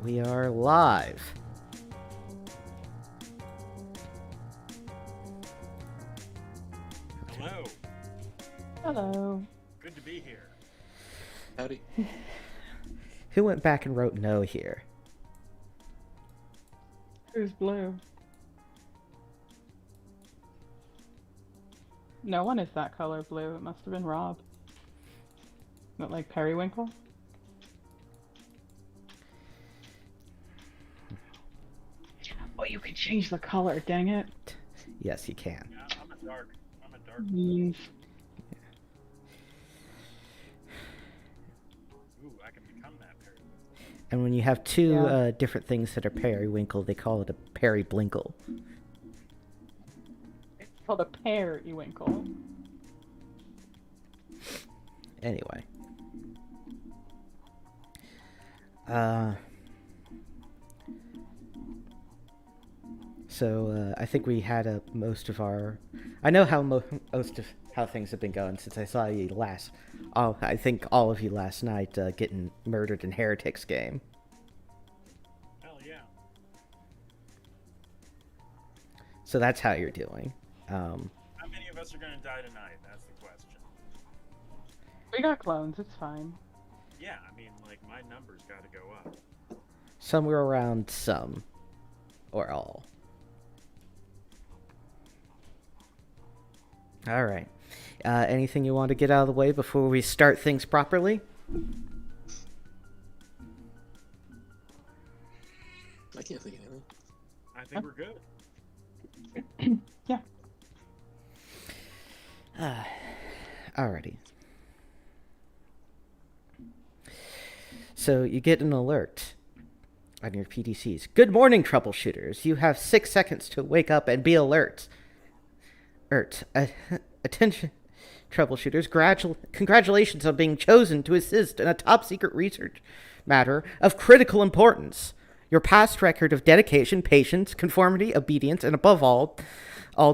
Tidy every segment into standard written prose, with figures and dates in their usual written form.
We are live. Hello. Hello. Good to be here. Howdy. Who went back and wrote no here? Who's blue? No one is that color blue. It must have been Rob. Not like periwinkle? Oh, you can change the color, dang it. Yes, you can. Yeah, I'm a dark. Means. Ooh, I can become that period. And when you have two Yeah. different things that are periwinkle, they call it a periblinkle. It's called a periwinkle. Anyway. So I think we had most of our... I know how most of how things have been going since I saw you last... I think all of you last night getting murdered in Heretics game. Hell yeah. So that's how you're doing. How many of us are gonna die tonight? That's the question. We got clones, it's fine. Yeah, I mean, like, my numbers gotta go up. Somewhere around some. Or all. Alright. Anything you want to get out of the way before we start things properly? I can't think of anything. I think we're good. Yeah. Alrighty. So you get an alert on your PDCs. Good morning, troubleshooters. You have 6 seconds to wake up and be alert. Attention, troubleshooters. Congratulations on being chosen to assist in a top-secret research matter of critical importance. Your past record of dedication, patience, conformity, obedience, and above all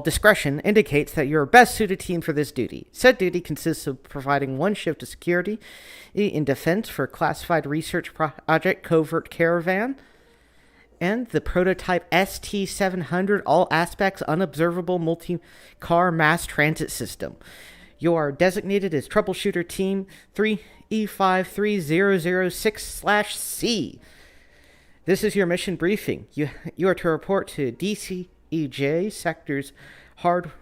discretion indicates that you're best suited team for this duty. Said duty consists of providing one shift of security in defense for a classified research project Covert Caravan and the prototype ST-700 all aspects unobservable multi-car mass transit system. You are designated as troubleshooter team 3E53006/C. This is your mission briefing. You are to report to DCEJ sectors hard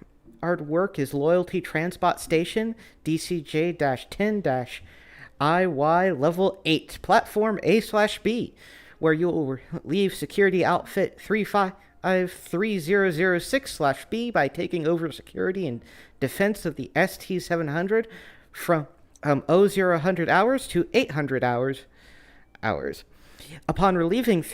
work is loyalty transport station DCJ-10-IY level 8 platform A/B, where you will leave security outfit 3530006/B by taking over security and defense of the ST-700 from 0000 hours to 800 hours. Upon relieving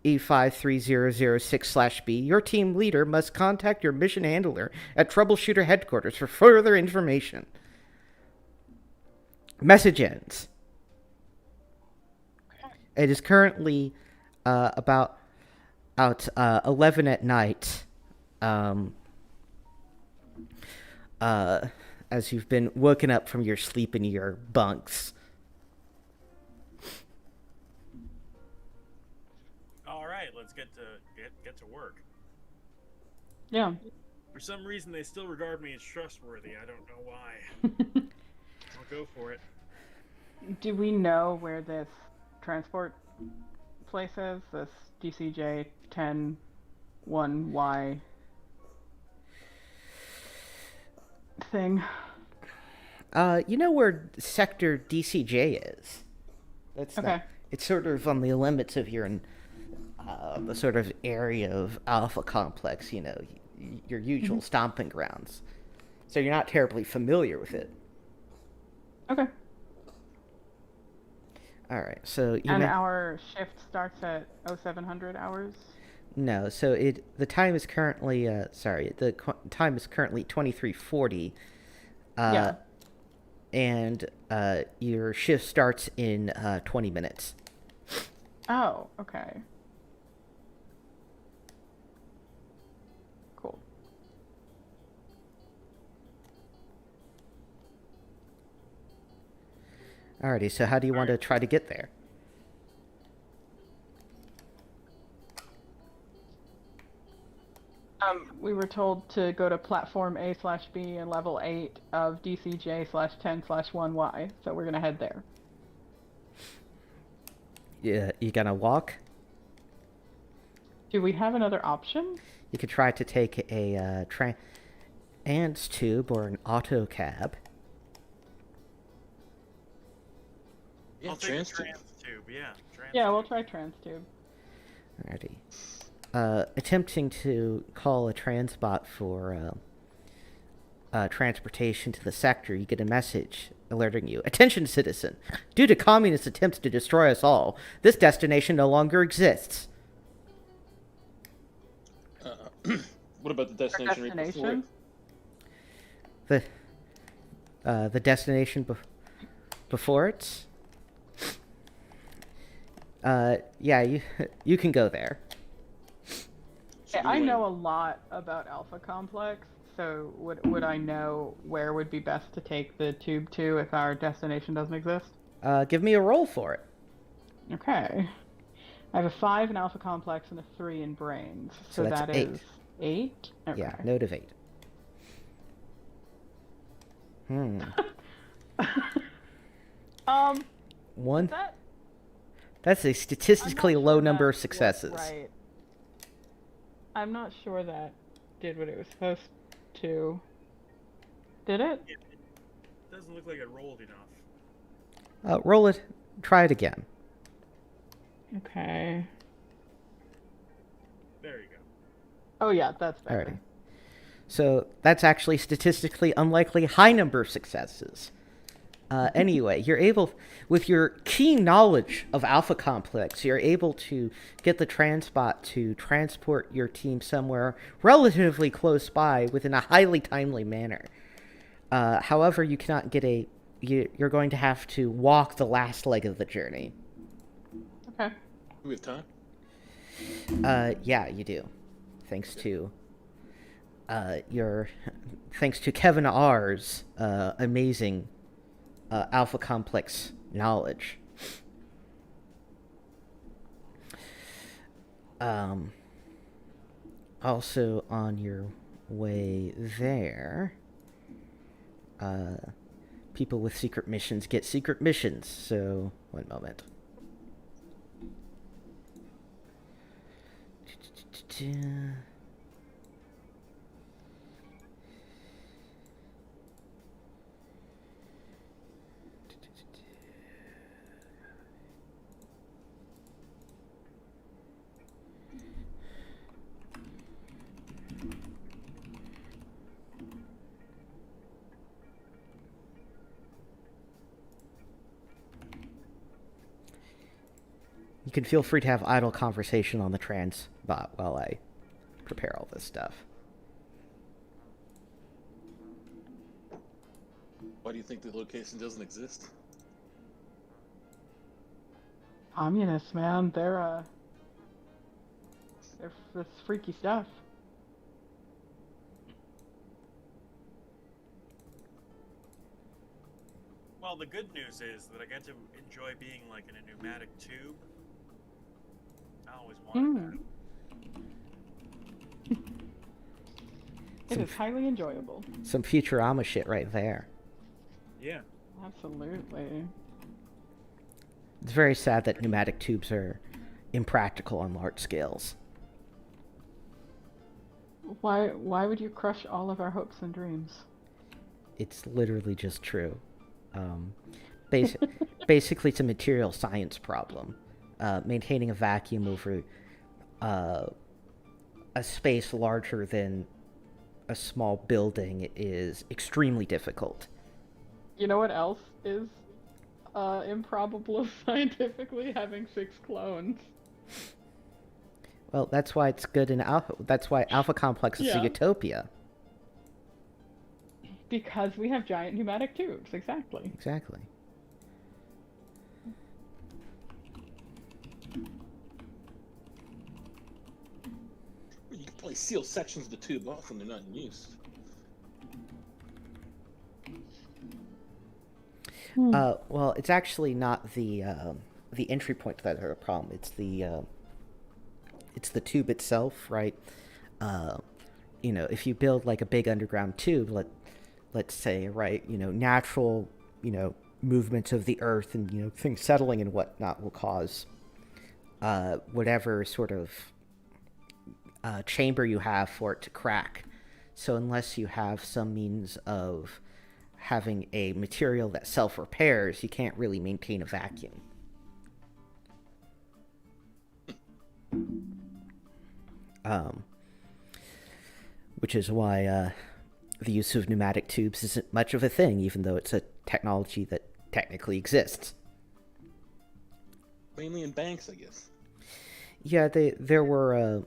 E53006/B, your team leader must contact your mission handler at Troubleshooter Headquarters for further information. Message ends. It is currently about 11 at night, as you've been woken up from your sleep in your bunks. All right, let's get to work. Yeah. For some reason, they still regard me as trustworthy. I don't know why. I'll go for it. Do we know where this transport place is? This DCJ-10-1Y thing? You know where Sector DCJ is? That's Okay. not, it's sort of on the limits of your the sort of area of Alpha Complex, you know, your usual stomping grounds. So you're not terribly familiar with it. Okay. All right, so And our shift starts at 0700 hours? No, so the time is currently time is currently 23:40. Yeah. And your shift starts in 20 minutes. Oh, okay. Cool. Alrighty, so how do you want to try to get there? We were told to go to platform A/B and level 8 of DCJ/10/1Y, so we're gonna head there. Yeah, you gonna walk? Do we have another option? You could try to take a trans tube or an auto cab. Yeah, I'll take trans the tube. trans tube. Yeah, trans Yeah, we'll tube. try TransTube. Alrighty. Attempting to call a transbot for transportation to the sector, you get a message alerting you. Attention, citizen. Due to communist attempts to destroy us all, this destination no longer exists. What about the destination right before it? Destination? The destination before it? Yeah, you can go there. So I we know went- a lot about Alpha Complex, so would I know where would be best to take the tube to if our destination doesn't exist? Give me a roll for it. Okay. I have a 5 in Alpha Complex and a 3 in Brains, So so that's that 8. is 8? Okay. Yeah, note of 8. One. That That's a I'm statistically not low sure number of that's successes. Right. I'm not sure that did what it was supposed to. Did it? It doesn't look like it rolled enough. Roll it. Try it again. Okay. There you go. Oh yeah, that's better. Alrighty. So that's actually statistically unlikely high number of successes. Anyway, you're able, with your keen knowledge of Alpha Complex, you're able to get the transbot to transport your team somewhere relatively close by within a highly timely manner. However, you cannot get you're going to have to walk the last leg of the journey. Okay. Do we have time? Yeah, you do. Thanks to thanks to Kevin R's amazing Alpha Complex knowledge. Also on your way there, people with secret missions get secret missions. So, one moment. You can feel free to have idle conversation on the trans bot while I prepare all this stuff. Why do you think the location doesn't exist? Communists, man, they're this freaky stuff. Well, the good news is that I get to enjoy being like in a pneumatic tube. I always wanted that. It is highly enjoyable. Some Futurama shit right there. Yeah. Absolutely. It's very sad that pneumatic tubes are impractical on large scales. Why would you crush all of our hopes and dreams? It's literally just true. Basically, it's a material science problem. Maintaining a vacuum over a space larger than a small building is extremely difficult. You know what else is improbable scientifically? Having 6 clones. Well, that's why it's good in Alpha. That's why Alpha Complex is a Yeah. utopia. Because we have giant pneumatic tubes, exactly. Exactly. You can probably seal sections of the tube off when they're not in use. Well, it's actually not the entry point that are the problem. It's the tube itself, right? if you build like a big underground tube, let's say, right, natural, movements of the earth and, things settling and whatnot will cause whatever sort of chamber you have for it to crack. So unless you have some means of having a material that self-repairs, you can't really maintain a vacuum. Which is why the use of pneumatic tubes isn't much of a thing, even though it's a technology that technically exists. Mainly in banks, I guess. Yeah, there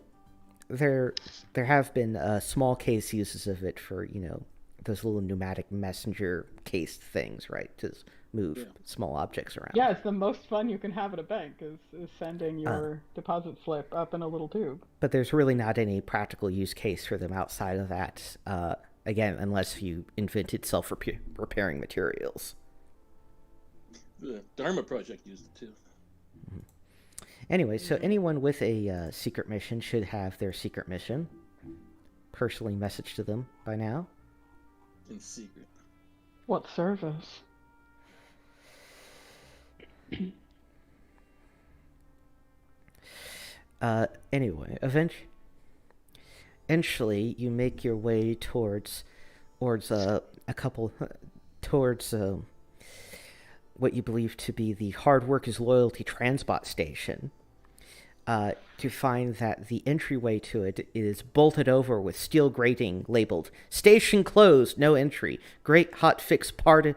have been small case uses of it for those little pneumatic messenger case things, right, to move small objects around. Yeah, it's the most fun you can have at a bank is sending your deposit slip up in a little tube. But there's really not any practical use case for them outside of that. Again, unless you invented self-repairing materials. The Dharma Project used it too. Anyway, so anyone with a secret mission should have their secret mission personally messaged to them by now. In secret. What service? Anyway, eventually you make your way towards what you believe to be the Hard Work is Loyalty Transbot Station, to find that the entryway to it is bolted over with steel grating labeled "Station closed, no entry. Great hot fix pardon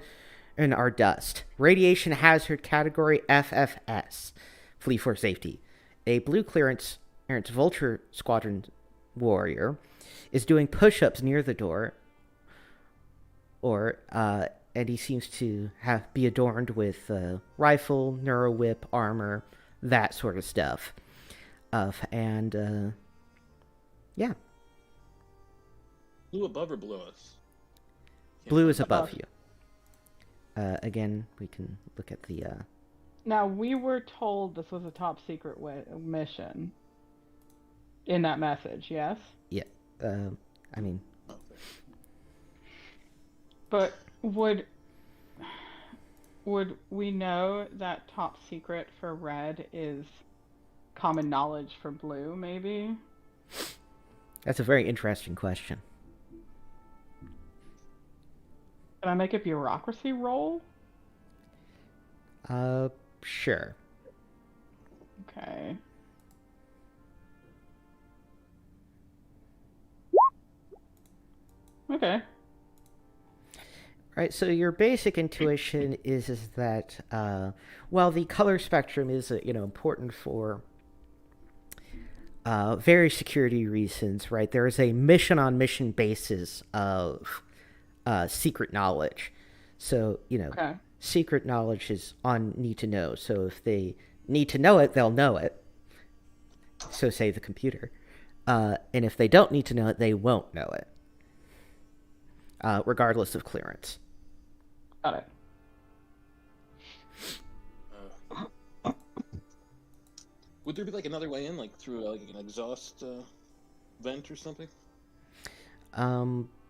our dust. Radiation hazard category FFS. Flee for safety." A blue clearance Vulture Squadron warrior is doing push-ups near the door, and he seems to be adorned with rifle, neuro whip, armor, that sort of stuff. Yeah. Blue above or below us? Blue is above you. Again, we can look at the... Now, we were told this was a top secret mission in that message, yes? Yeah. I mean... But would we know that top secret for red is common knowledge for blue, maybe? That's a very interesting question. Can I make a bureaucracy roll? Sure. Okay. Okay. Right, so your basic intuition is that, while the color spectrum is, important for various security reasons, right, there is a mission-on-mission basis of secret knowledge. So, Okay. secret knowledge is on need to know. So if they need to know it, they'll know it. So say the computer. And if they don't need to know it, they won't know it. Regardless of clearance. Got it. Would there be like another way in, like through like an exhaust vent or something?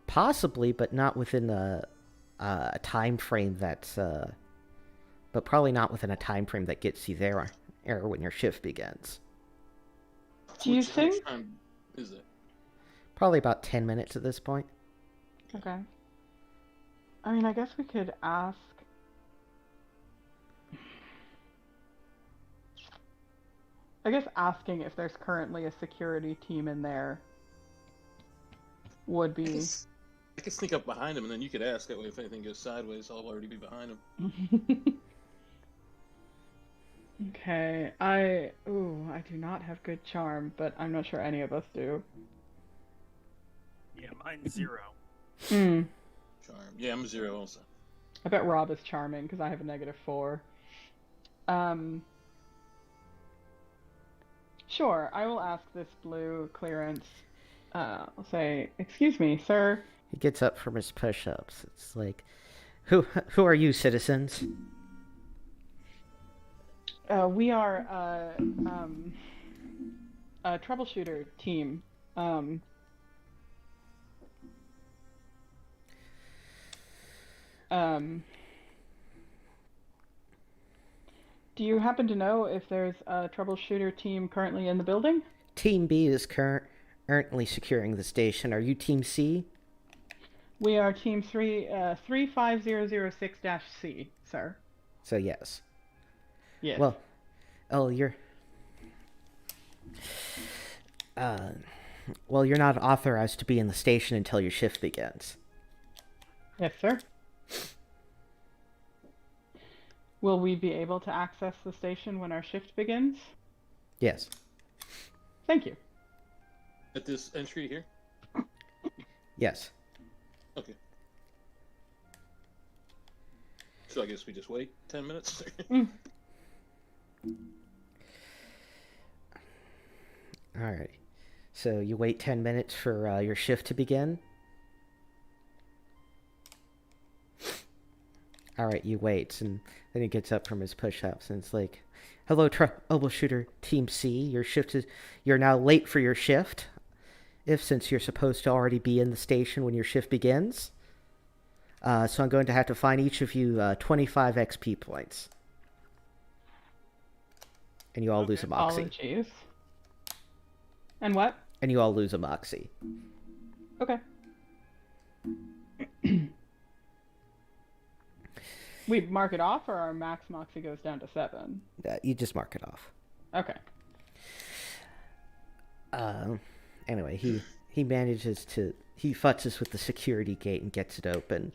Possibly, but not within a time frame that's... but probably not within a time frame that gets you there when your shift begins. Do you How much think... time is it? Probably about 10 minutes at this point. Okay. I mean, I guess we could ask... I guess asking if there's currently a security team in there would be... I could sneak up behind him, and then you could ask. That way, if anything goes sideways, I'll already be behind him. Okay, I do not have good charm, but I'm not sure any of us do. Yeah, mine's 0. Hmm. Charm. Yeah, I'm 0 also. I bet Rob is charming because I have a -4. Sure, I will ask this blue clearance. I'll say, "Excuse me, sir." He gets up from his push-ups. It's like, who are you, citizens? We are a troubleshooter team. Um, do you happen to know if there's a troubleshooter team currently in the building? Team B is currently securing the station. Are you Team C? We are Team 35006-C, sir. So yes. Yes. Well, oh, you're. Uh, well, you're not authorized to be in the station until your shift begins. Yes, sir. Will we be able to access the station when our shift begins? Yes. Thank you. At this entry here? Yes. Okay. So I guess we just wait 10 minutes? Alright. So you wait 10 minutes for your shift to begin? Alright, you wait, and then he gets up from his push-ups, and it's like, hello, troubleshooter Team C. You're now late for your shift. Since you're supposed to already be in the station when your shift begins. So I'm going to have to fine each of you 25 XP points. And you all lose a moxie. Apologies. And what? And you all lose a moxie. Okay. We mark it off, or our max moxie goes down to 7? You just mark it off. Okay. Anyway, he manages to... He futzes with the security gate and gets it open.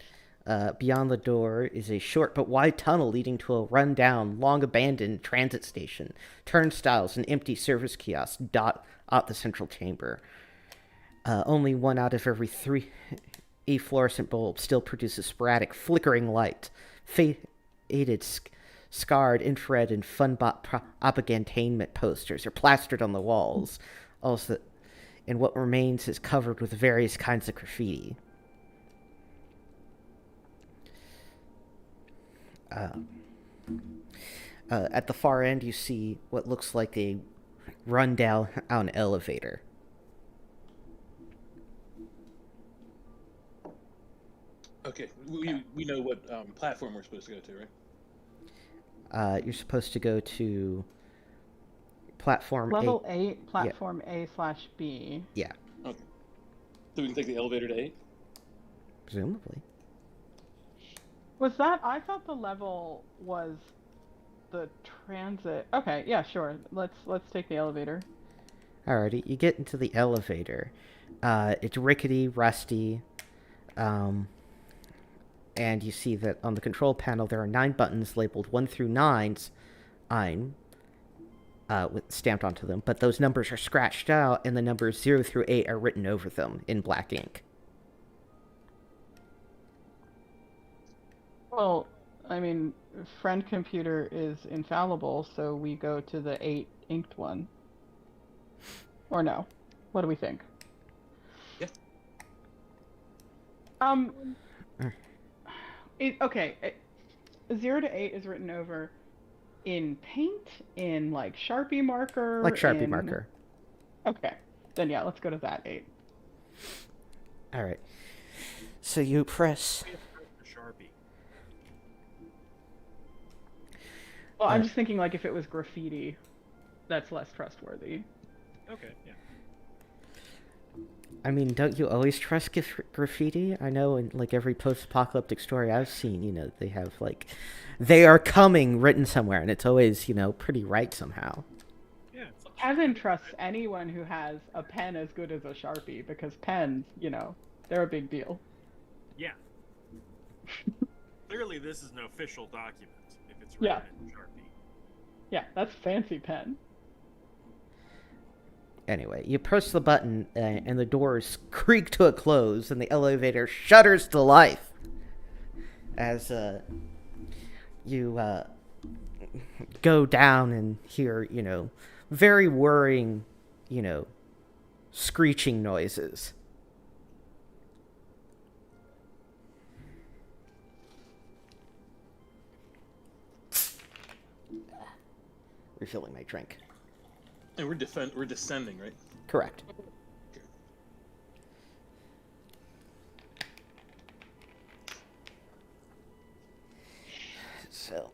Beyond the door is a short but wide tunnel leading to a rundown, long-abandoned transit station. Turnstiles and empty service kiosks dot out the central chamber. Only one out of every 3 fluorescent bulbs still produces sporadic, flickering light. Faded, scarred infrared and funbot propagandatainment posters are plastered on the walls. Also, and what remains is covered with various kinds of graffiti. At the far end, you see what looks like a rundown elevator. Okay, we know what platform we're supposed to go to, right? You're supposed to go to platform Level A. 8, platform A/B. Yeah, Okay. So we can take the elevator to 8? presumably. Was that? I thought the level was the transit. Okay, yeah, sure. Let's take the elevator. Alrighty, you get into the elevator. It's rickety, rusty, and you see that on the control panel there are 9 buttons labeled 1 through 9's, with stamped onto them, but those numbers are scratched out, and the numbers 0 through 8 are written over them in black ink. Well, I mean, friend computer is infallible, so we go to the 8 inked one. Or no? What do we think? Yeah. Okay. 0 to 8 is written over in paint, in like Sharpie marker. Like Sharpie marker. Okay. Then yeah, let's go to that 8. Alright. So you press... Sharpie. Well, I'm just thinking like if it was graffiti, that's less trustworthy. Okay, yeah. I mean, don't you always trust graffiti? I know in like every post-apocalyptic story I've seen, you know, they have like, they are coming written somewhere, and it's always, you know, pretty right somehow. Yeah. It's like, Kevin trusts anyone who has a pen as good as a Sharpie, because pens, you know, they're a big deal. yeah. Clearly, this is an official document if it's written in Sharpie. Yeah, that's fancy pen. Anyway, you press the button, and the doors creak to a close, and the elevator shudders to life as you go down and hear, you know, very worrying, you know, screeching noises. Refilling my drink. And we're descending, right? Correct. So,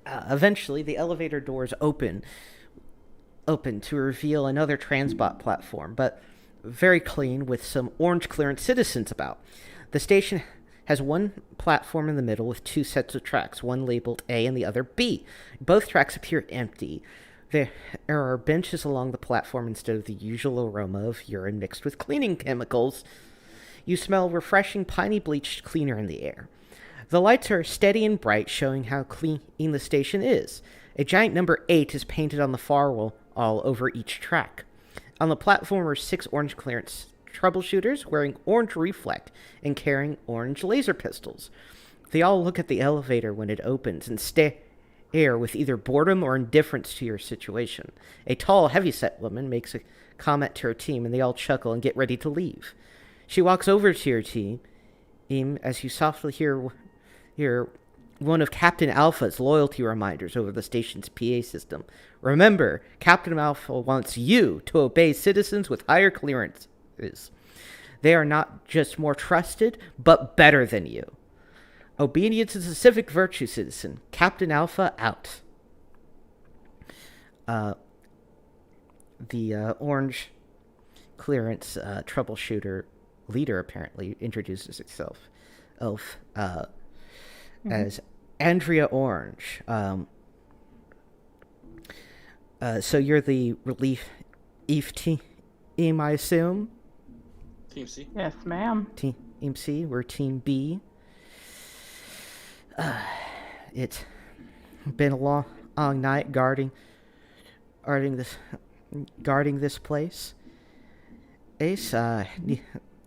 eventually, the elevator doors open to reveal another Transbot platform, but very clean with some orange clearance citizens about. The station has one platform in the middle with two sets of tracks, one labeled A and the other B. Both tracks appear empty. There are benches along the platform instead of the usual aroma of urine mixed with cleaning chemicals. You smell refreshing piney bleached cleaner in the air. The lights are steady and bright, showing how clean the station is. A giant number 8 is painted on the far wall all over each track. On the platform are 6 orange clearance troubleshooters wearing orange reflect and carrying orange laser pistols. They all look at the elevator when it opens and stare with either boredom or indifference to your situation. A tall, heavyset woman makes a comment to her team, and they all chuckle and get ready to leave. She walks over to your team as you softly hear one of Captain Alpha's loyalty reminders over the station's PA system. Remember, Captain Alpha wants you to obey citizens with higher clearances. They are not just more trusted, but better than you. Obedience is a civic virtue, citizen. Captain Alpha out. The orange clearance troubleshooter leader apparently introduces itself as Andrea Orange. So you're the relief EF team, I assume? Team C. Yes, ma'am. Team C, we're Team B. It's been a long night guarding this place. Ace,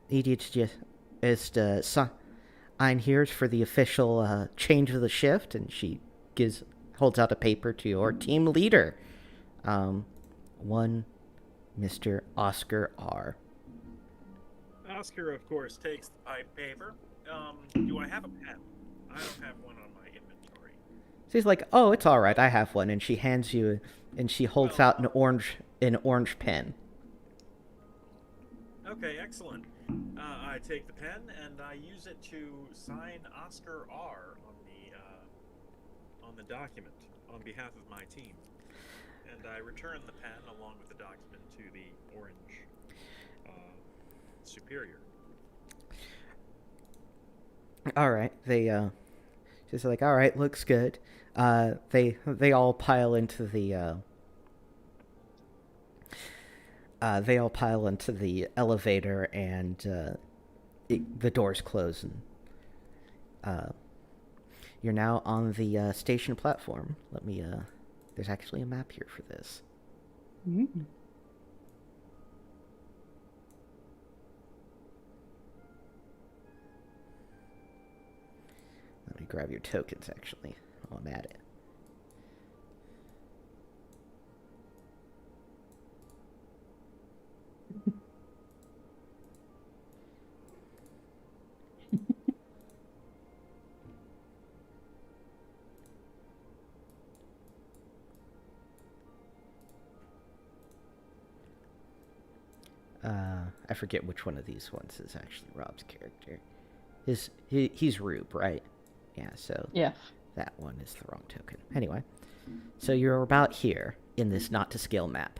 needed to sign here for the official change of the shift, and she holds out a paper to your team leader, one Mr. Oscar R. Oscar, of course, takes the pipe paper. Do I have a pen? I don't have one on my inventory. She's like, "Oh, it's all right. I have one." And she hands you, and she holds out an orange pen. Okay, excellent. I take the pen and I use it to sign Oscar R on the document on behalf of my team, and I return the pen along with the document to the orange superior. All right, she's like, "All right, looks good." They all pile into the elevator, and the doors close, and you're now on the station platform. Let me. There's actually a map here for this. Mm. Let me grab your tokens, actually, while I'm at it. I forget which one of these ones is actually Rob's character. He's Rube, right? Yeah, so Yes. that one is the wrong token. Anyway, so you're about here in this not-to-scale map.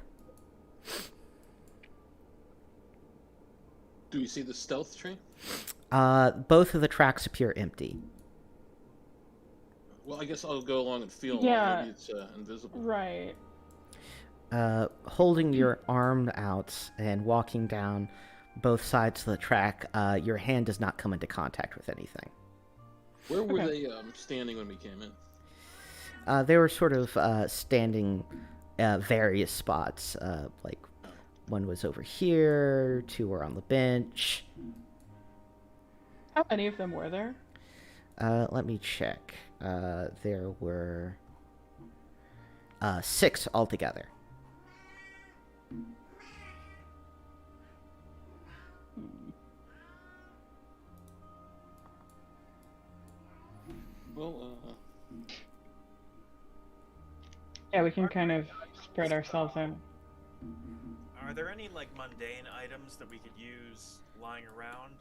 Do we see the stealth train? Both of the tracks appear empty. Well, I guess I'll go along and feel. Yeah. Maybe it's invisible. Right. Holding your arm out and walking down both sides of the track, your hand does not come into contact with anything. Where were they standing when we came in? They were sort of standing various spots. Like one was over here, two were on the bench. How many of them were there? Let me check. There were 6 altogether. Well, Yeah, we can kind of spread ourselves out. Are there any like mundane items that we could use lying around?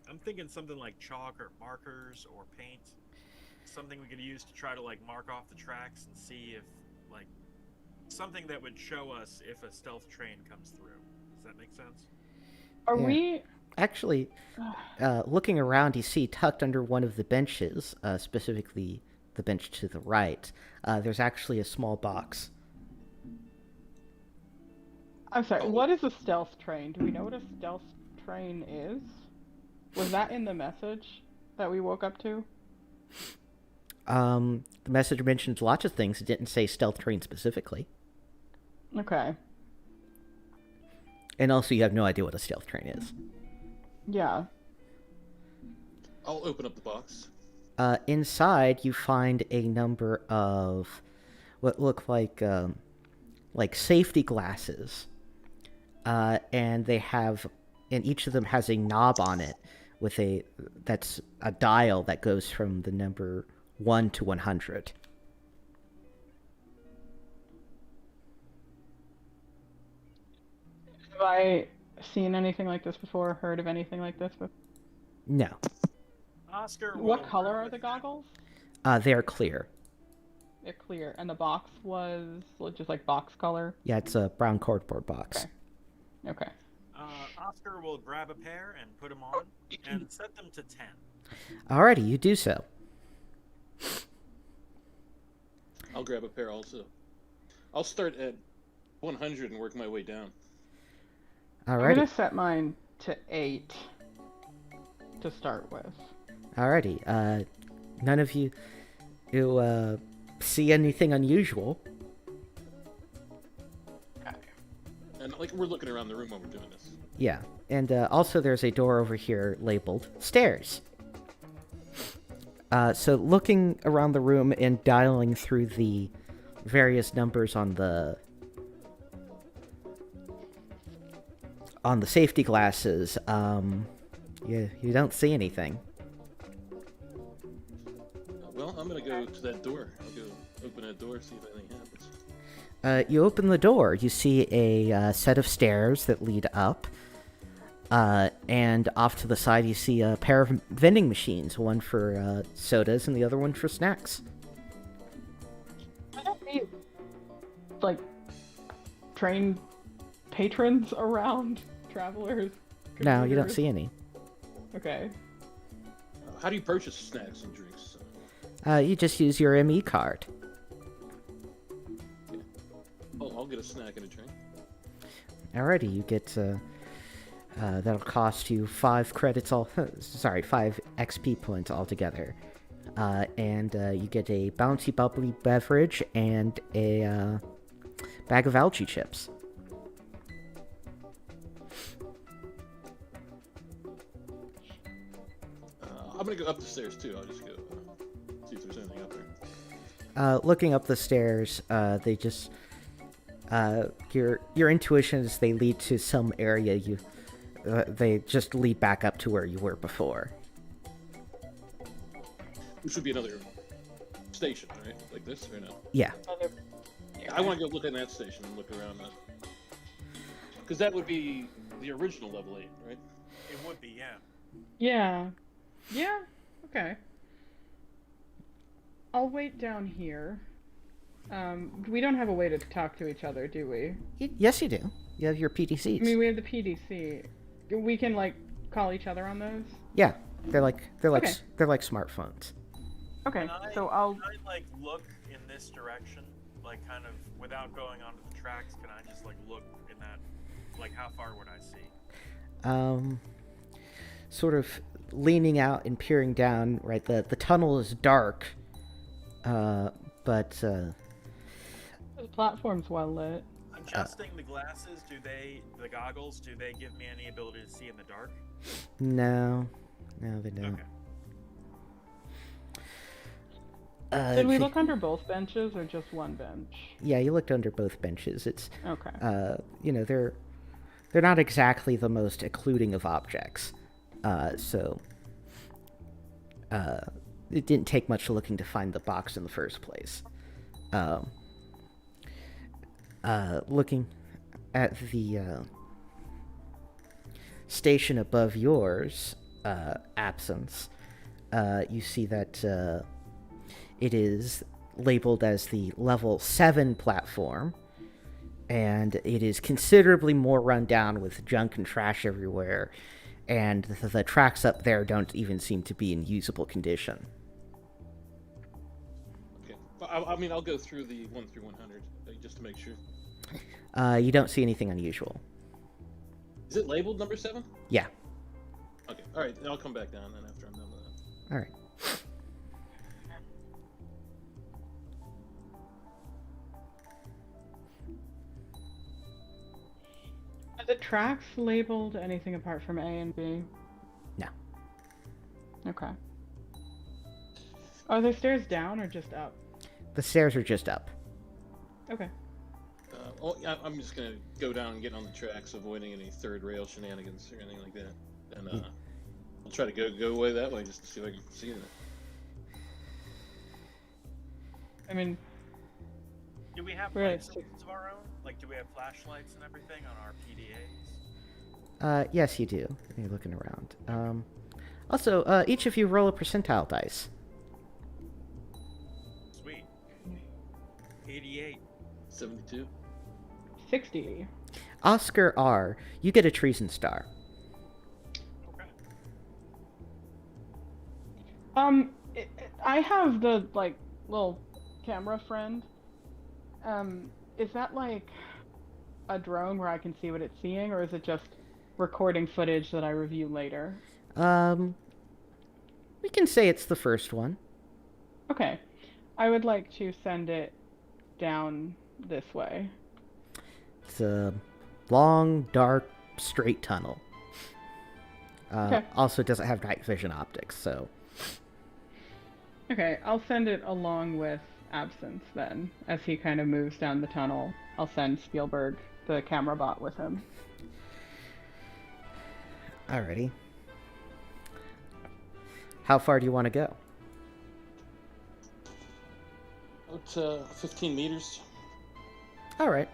I'm thinking something like chalk or markers or paint, something we could use to try to like mark off the tracks and see if like something that would show us if a stealth train comes through. Does that make sense? Are Yeah. we? Actually, looking around, you see tucked under one of the benches, specifically the bench to the right, there's actually a small box. I'm sorry. Oh. What is a stealth train? Do we know what a stealth train is? Was that in the message that we woke up to? The message mentions lots of things. It didn't say stealth train specifically. Okay. And also, you have no idea what a stealth train is. Yeah. I'll open up the box. Inside, you find a number of what look like safety glasses, and each of them has a knob on it that's a dial that goes from the number 1 to 100. Have I seen anything like this before? Heard of anything like this before? No, Oscar. What will color grab are the goggles? they are clear. They're clear. And the box was just like box color? Yeah, it's a brown cardboard box. Okay. Okay. Oscar will grab a pair and put them on and set them to 10. Alrighty, you do so. I'll grab a pair also. I'll start at 100 and work my way down. I'm Alrighty. gonna set mine to 8 to start with. Alrighty. None of you see anything unusual. And like we're looking around the room while we're doing this. Yeah, and also there's a door over here labeled stairs. So looking around the room and dialing through the various numbers on the safety glasses, you don't see anything. Well, I'm gonna go to that door. I'll go open that door, see if anything happens. You open the door. You see a set of stairs that lead up. And off to the side, you see a pair of vending machines, one for sodas and the other one for snacks. I don't see, like, train patrons around, travelers. No, you don't commuters. see any. Okay. How do you purchase snacks and drinks? You just use your ME card. Oh, I'll get a snack and a drink. Alrighty, you get, that'll cost you 5 credits 5 XP points altogether. And you get a bouncy bubbly beverage and a bag of algae chips. I'm gonna go up the stairs too. I'll just go see if there's anything up there. Looking up the stairs, they just your intuition is they lead to some area they just lead back up to where you were before. Which would be another station, right? Like this or no? Yeah. I want to go look at that station and look around that. Because that would be the original level 8, right? It would be, yeah. Yeah. Yeah. Okay. I'll wait down here. We don't have a way to talk to each other, do we? Yes, you do. You have your PDCs. I mean, we have the PDC. We can like call each other on those. Yeah, they're like Okay. they're like smartphones. Okay. Can So I'll. Can I like look in this direction, like kind of without going onto the tracks? Can I just like look in that? Like how far would I see? Sort of leaning out and peering down. Right, the tunnel is dark, but The platform's well lit. Adjusting the glasses, the goggles, do they give me any ability to see in the dark? no, they don't. Okay. Did we look under both benches or just one bench? Yeah, you looked under both benches. It's Okay. they're not exactly the most occluding of objects, so it didn't take much looking to find the box in the first place. Looking at the station above yours, Absence, you see that It is labeled as the level 7 platform, and it is considerably more run down with junk and trash everywhere, and the tracks up there don't even seem to be in usable condition. Okay. I mean, I'll go through the 1 through 100 just to make sure. You don't see anything unusual. Is it labeled number 7? Yeah. Okay. All right. Then I'll come back down then after I'm done with that. All right. Are the tracks labeled anything apart from A and B? No. Okay. Are the stairs down or just up? The stairs are just up. Okay. I'm just gonna go down and get on the tracks, avoiding any third rail shenanigans or anything like that. And I'll try to go away that way just to see if I can see it. I mean, Do we have Right. light sources of our own? Like, do we have flashlights and everything on our PDAs? Yes, you do. You're looking around. Also, each of you roll a percentile dice. Sweet. 88. 72. 60. Oscar R., you get a treason star. Okay. I have the, like, little camera friend. Is that, like, a drone where I can see what it's seeing, or is it just recording footage that I review later? We can say it's the first one. Okay. I would like to send it down this way. It's a long, dark, straight tunnel. Okay. Also doesn't have night vision optics, so... Okay, I'll send it along with Absinthe then. As he kind of moves down the tunnel, I'll send Spielberg, the camera bot, with him. Alrighty. How far do you want to go? About 15 meters. Alright.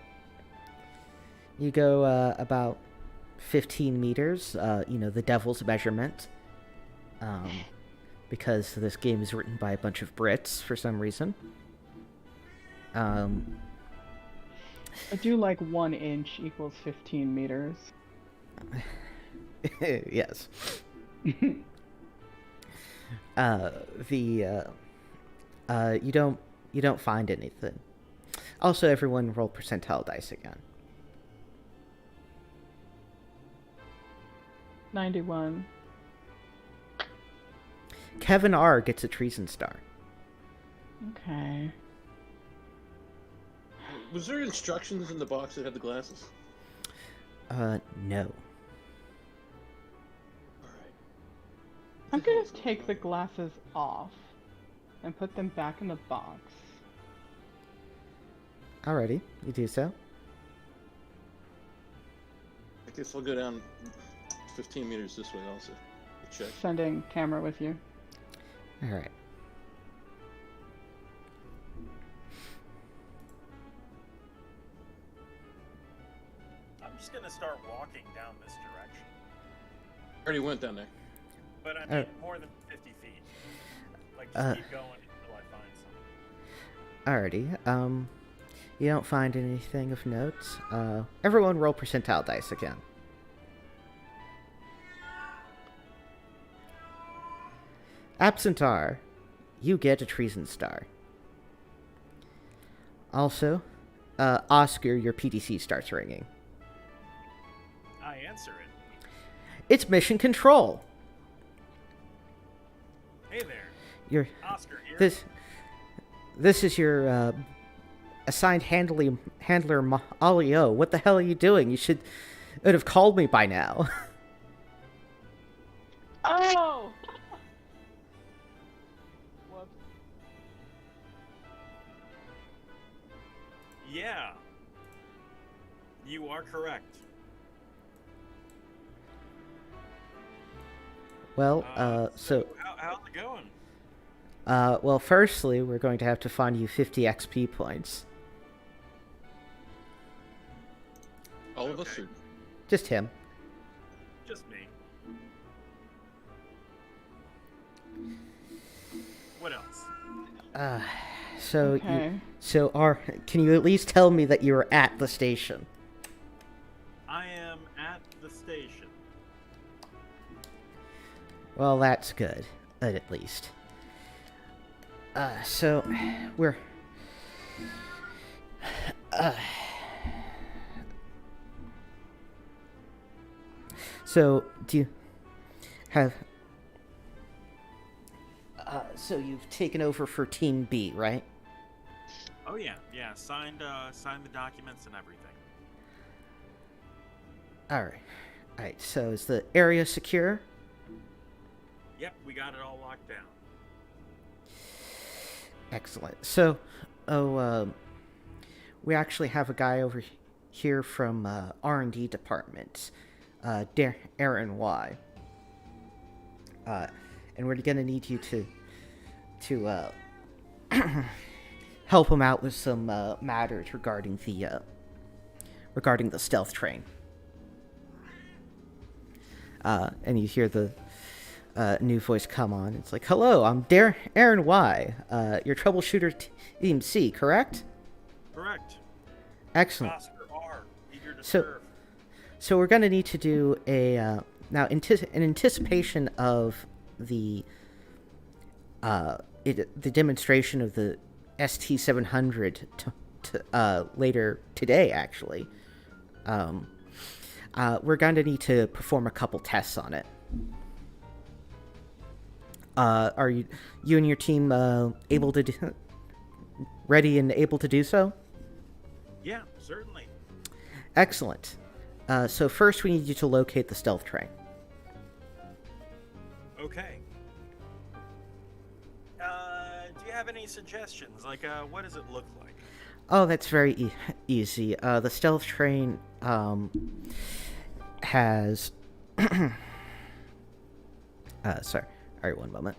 You go about 15 meters, the devil's measurement. Because this game is written by a bunch of Brits for some reason. I do like 1 inch equals 15 meters. Yes. You don't find anything. Also, everyone roll percentile dice again. 91. Kevin R. gets a treason star. Okay. Was there instructions in the box that had the glasses? No. Alright. I'm gonna take the glasses off and put them back in the box. Alrighty, you do so. I guess I'll go down 15 meters this way also. Check. Sending camera with you. Alright. I'm just gonna start walking down this direction. Already went down there. But I mean, more than 50 feet. Like, just keep going until I find something. Alrighty, you don't find anything of note. Everyone roll percentile dice again. Absentar, you get a treason star. Also, Oscar, your PDC starts ringing. I answer it. It's mission control. Hey there, Your Oscar here. this is your assigned handler Olio. What the hell are you doing? You should have called me by now. Oh! Whoops. Yeah. You are correct. Well, so How's it going? well, firstly, we're going to have to find you 50 XP points. All of us? Okay. Or... Just him. Just me. What else? So Okay. can you at least tell me that you were at the station? I am at the station. Well, that's good, at least. So we're. So do you have? So you've taken over for Team B, right? Oh yeah, yeah. Signed the documents and everything. All right. All right. So is the area secure? Yep, we got it all locked down. Excellent. So, we actually have a guy over here from R&D department, Aaron Y. And we're gonna need you to help him out with some matters regarding the stealth train. And you hear the new voice come on. It's like, "Hello, I'm Aaron Y. Your troubleshooter Team C, correct?" Correct. Excellent. Oscar R. Eager to So- serve. So we're gonna need to do a now in anticipation of the demonstration of the ST-700 later today. Actually, we're going to need to perform a couple tests on it. Are you and your team able to ready and able to do so? Yeah, certainly. Excellent. So first, we need you to locate the stealth train. Okay. Do you have any suggestions? Like, what does it look like? Oh, that's very easy. The stealth train has. Sorry. All right, one moment.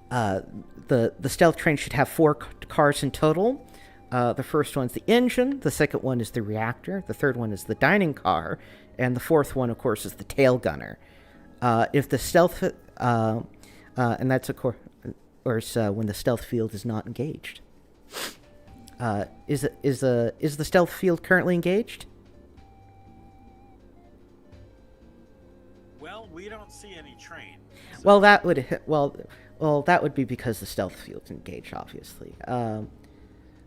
The stealth train should have 4 cars in total. The first one's the engine. The second one is the reactor. The third one is the dining car, and the fourth one, of course, is the tail gunner. If the stealth, and that's of course, when the stealth field is not engaged. Is the stealth field currently engaged? Well, we don't see any train. So Well, that would be because the stealth field's engaged, obviously.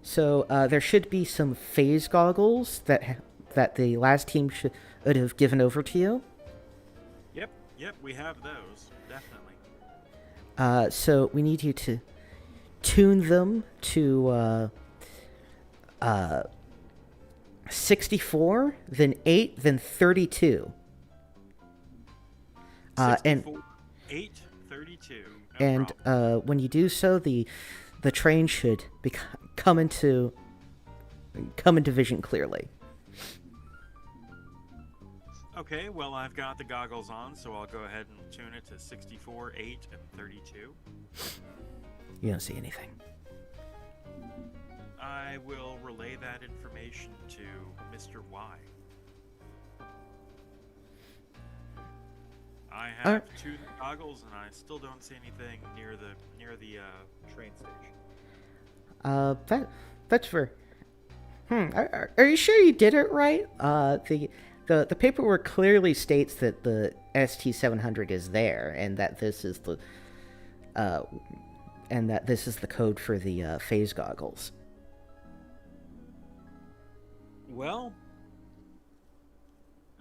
So there should be some phase goggles that the last team should have given over to you. Yep, we have those, definitely. So we need you to tune them to 64, then 8, then 32. And 64, 8, 32. No and problem. when you do so, the train should come into vision clearly. Okay, well, I've got the goggles on, so I'll go ahead and tune it to 64, 8, and 32. You don't see anything. I will relay that information to Mr. Y. I have tuned the goggles, and I still don't see anything near the train station. That's for. Are you sure you did it right? The paperwork clearly states that the ST-700 is there, and that this is the code for the phase goggles. Well,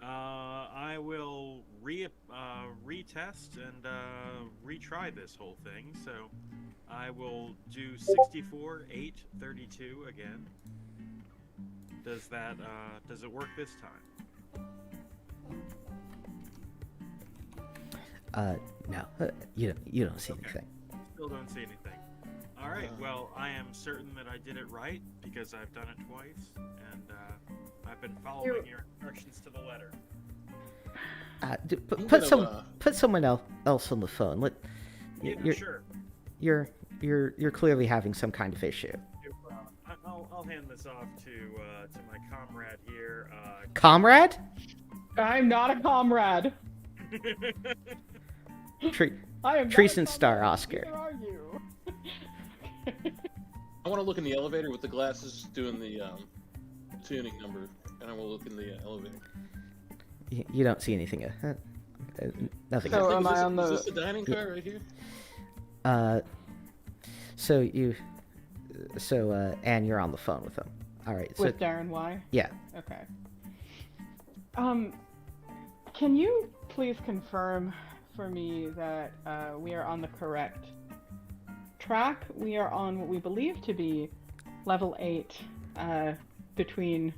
I will retest and retry this whole thing. So I will do 64, 8, 32 again. Does it work this time? No, you don't see anything. Still don't see anything. All right. Well, I am certain that I did it right because I've done it twice, and I've been following your instructions to the letter. Put Someone else on the phone. Yeah, sure. You're clearly having some kind of issue. I'll hand this off to my comrade here. Comrade? I'm not a comrade. I am not a Treason Star comrade. Oscar. Neither are you. want to look in the elevator with the glasses, doing the tuning number, and I will look in the elevator. You don't see anything. Nothing. So am is, this, I on is the- this the dining car right here? Anne, you're on the phone with him. All right. So With Darren Y? yeah. Okay. Can you please confirm for me that we are on the correct track? We are on what we believe to be level 8 between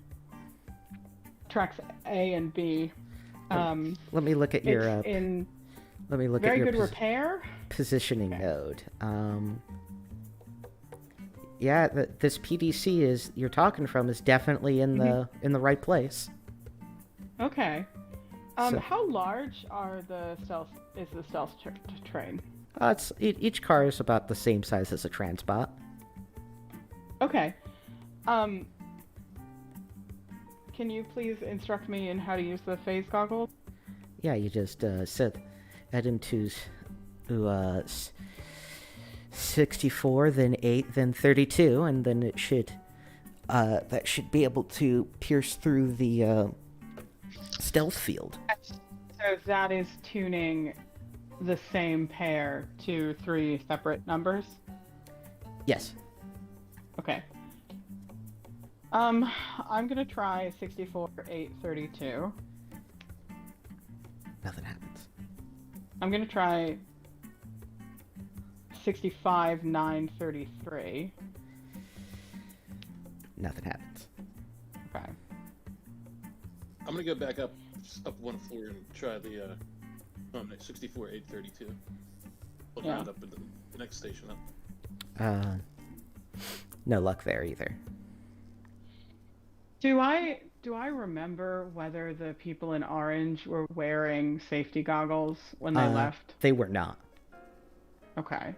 tracks A and B. Let me look at your. It's in Let me look very at your good repair. positioning Okay. node. Yeah, this PDC is you're talking from is definitely in the right place. Okay. So- How large is the stealth train? Each car is about the same size as a Transbot. Okay. Can you please instruct me in how to use the phase goggles? Yeah, you just add him to 64, then 8, then 32, and then it should that should be able to pierce through the stealth field. So that is tuning the same pair to 3 separate numbers? Yes. Okay. I'm gonna try 64, 8, 32. Nothing happens. I'm gonna try 65, 9, 33. Nothing happens. Okay. I'm gonna go back up one floor and try the 64 832. Look Yeah. around up at the next station up. No luck there either. Do I remember whether the people in orange were wearing safety goggles when they left? They were not. Okay.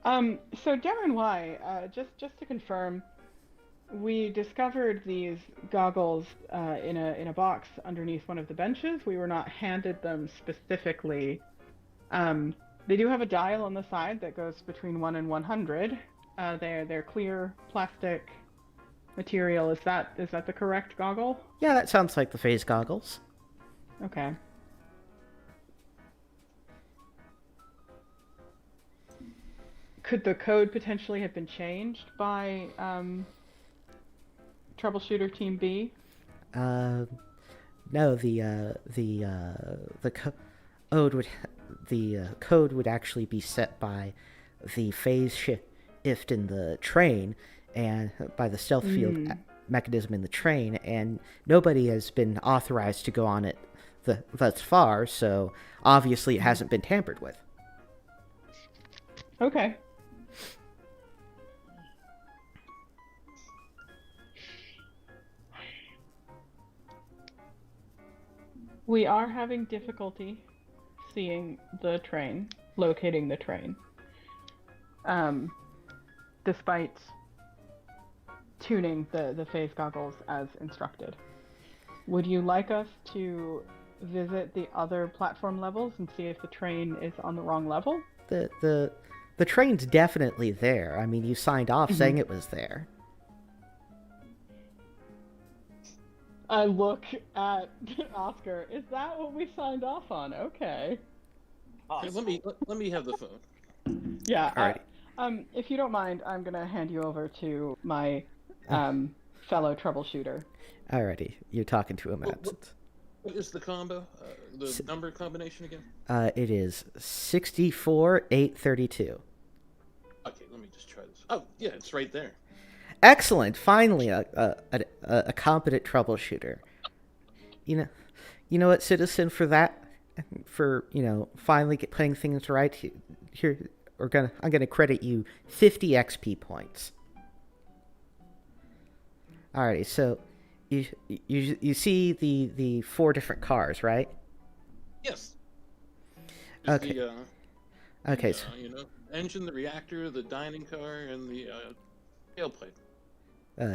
So Darren Y, just to confirm, we discovered these goggles in a box underneath one of the benches. We were not handed them specifically. They do have a dial on the side that goes between 1 and 100. They're clear plastic material. Is that the correct goggle? Yeah, that sounds like the phase goggles. Okay. Could the code potentially have been changed by troubleshooter team B? No, the code would actually be set by the phase shift in the train and by the stealth field mechanism in the train, and nobody has been authorized to go on it thus far, so obviously it hasn't been tampered with. Okay. We are having difficulty seeing the train, locating the train. Despite tuning the phase goggles as instructed. Would you like us to visit the other platform levels and see if the train is on the wrong level? The train's definitely there. I mean, you signed off saying it was there. I look at Oscar. Is that what we signed off on? Okay. Hey, let me have the phone. Yeah. Alrighty. If you don't mind, I'm gonna hand you over to my fellow troubleshooter. Alrighty, you're talking to him. What is the combo? The number combination again? It is 64 832. Okay, let me just try this. Oh, yeah, it's right there. Excellent! Finally, a competent troubleshooter. You know what, citizen? For finally putting things right here, I'm gonna credit you 50 XP points. Alrighty, so you see the 4 different cars, right? Yes. Okay. The, Okay. engine, the reactor, the dining car, and the tailpipe.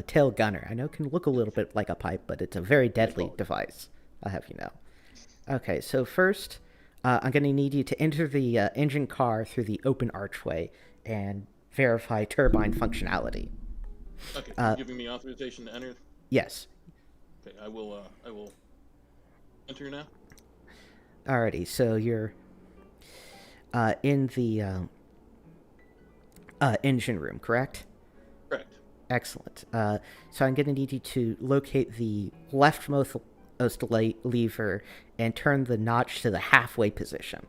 Tail gunner. I know it can look a little bit like a pipe, but it's a very deadly device. I'll have you know. Okay, so first, I'm going to need you to enter the engine car through the open archway, and verify turbine functionality. Okay, you're giving me authorization to enter. Yes. Okay, I will enter now. Alrighty, so you're in the engine room, correct? Correct. Excellent. So I'm going to need you to locate the leftmost lever and turn the notch to the halfway position.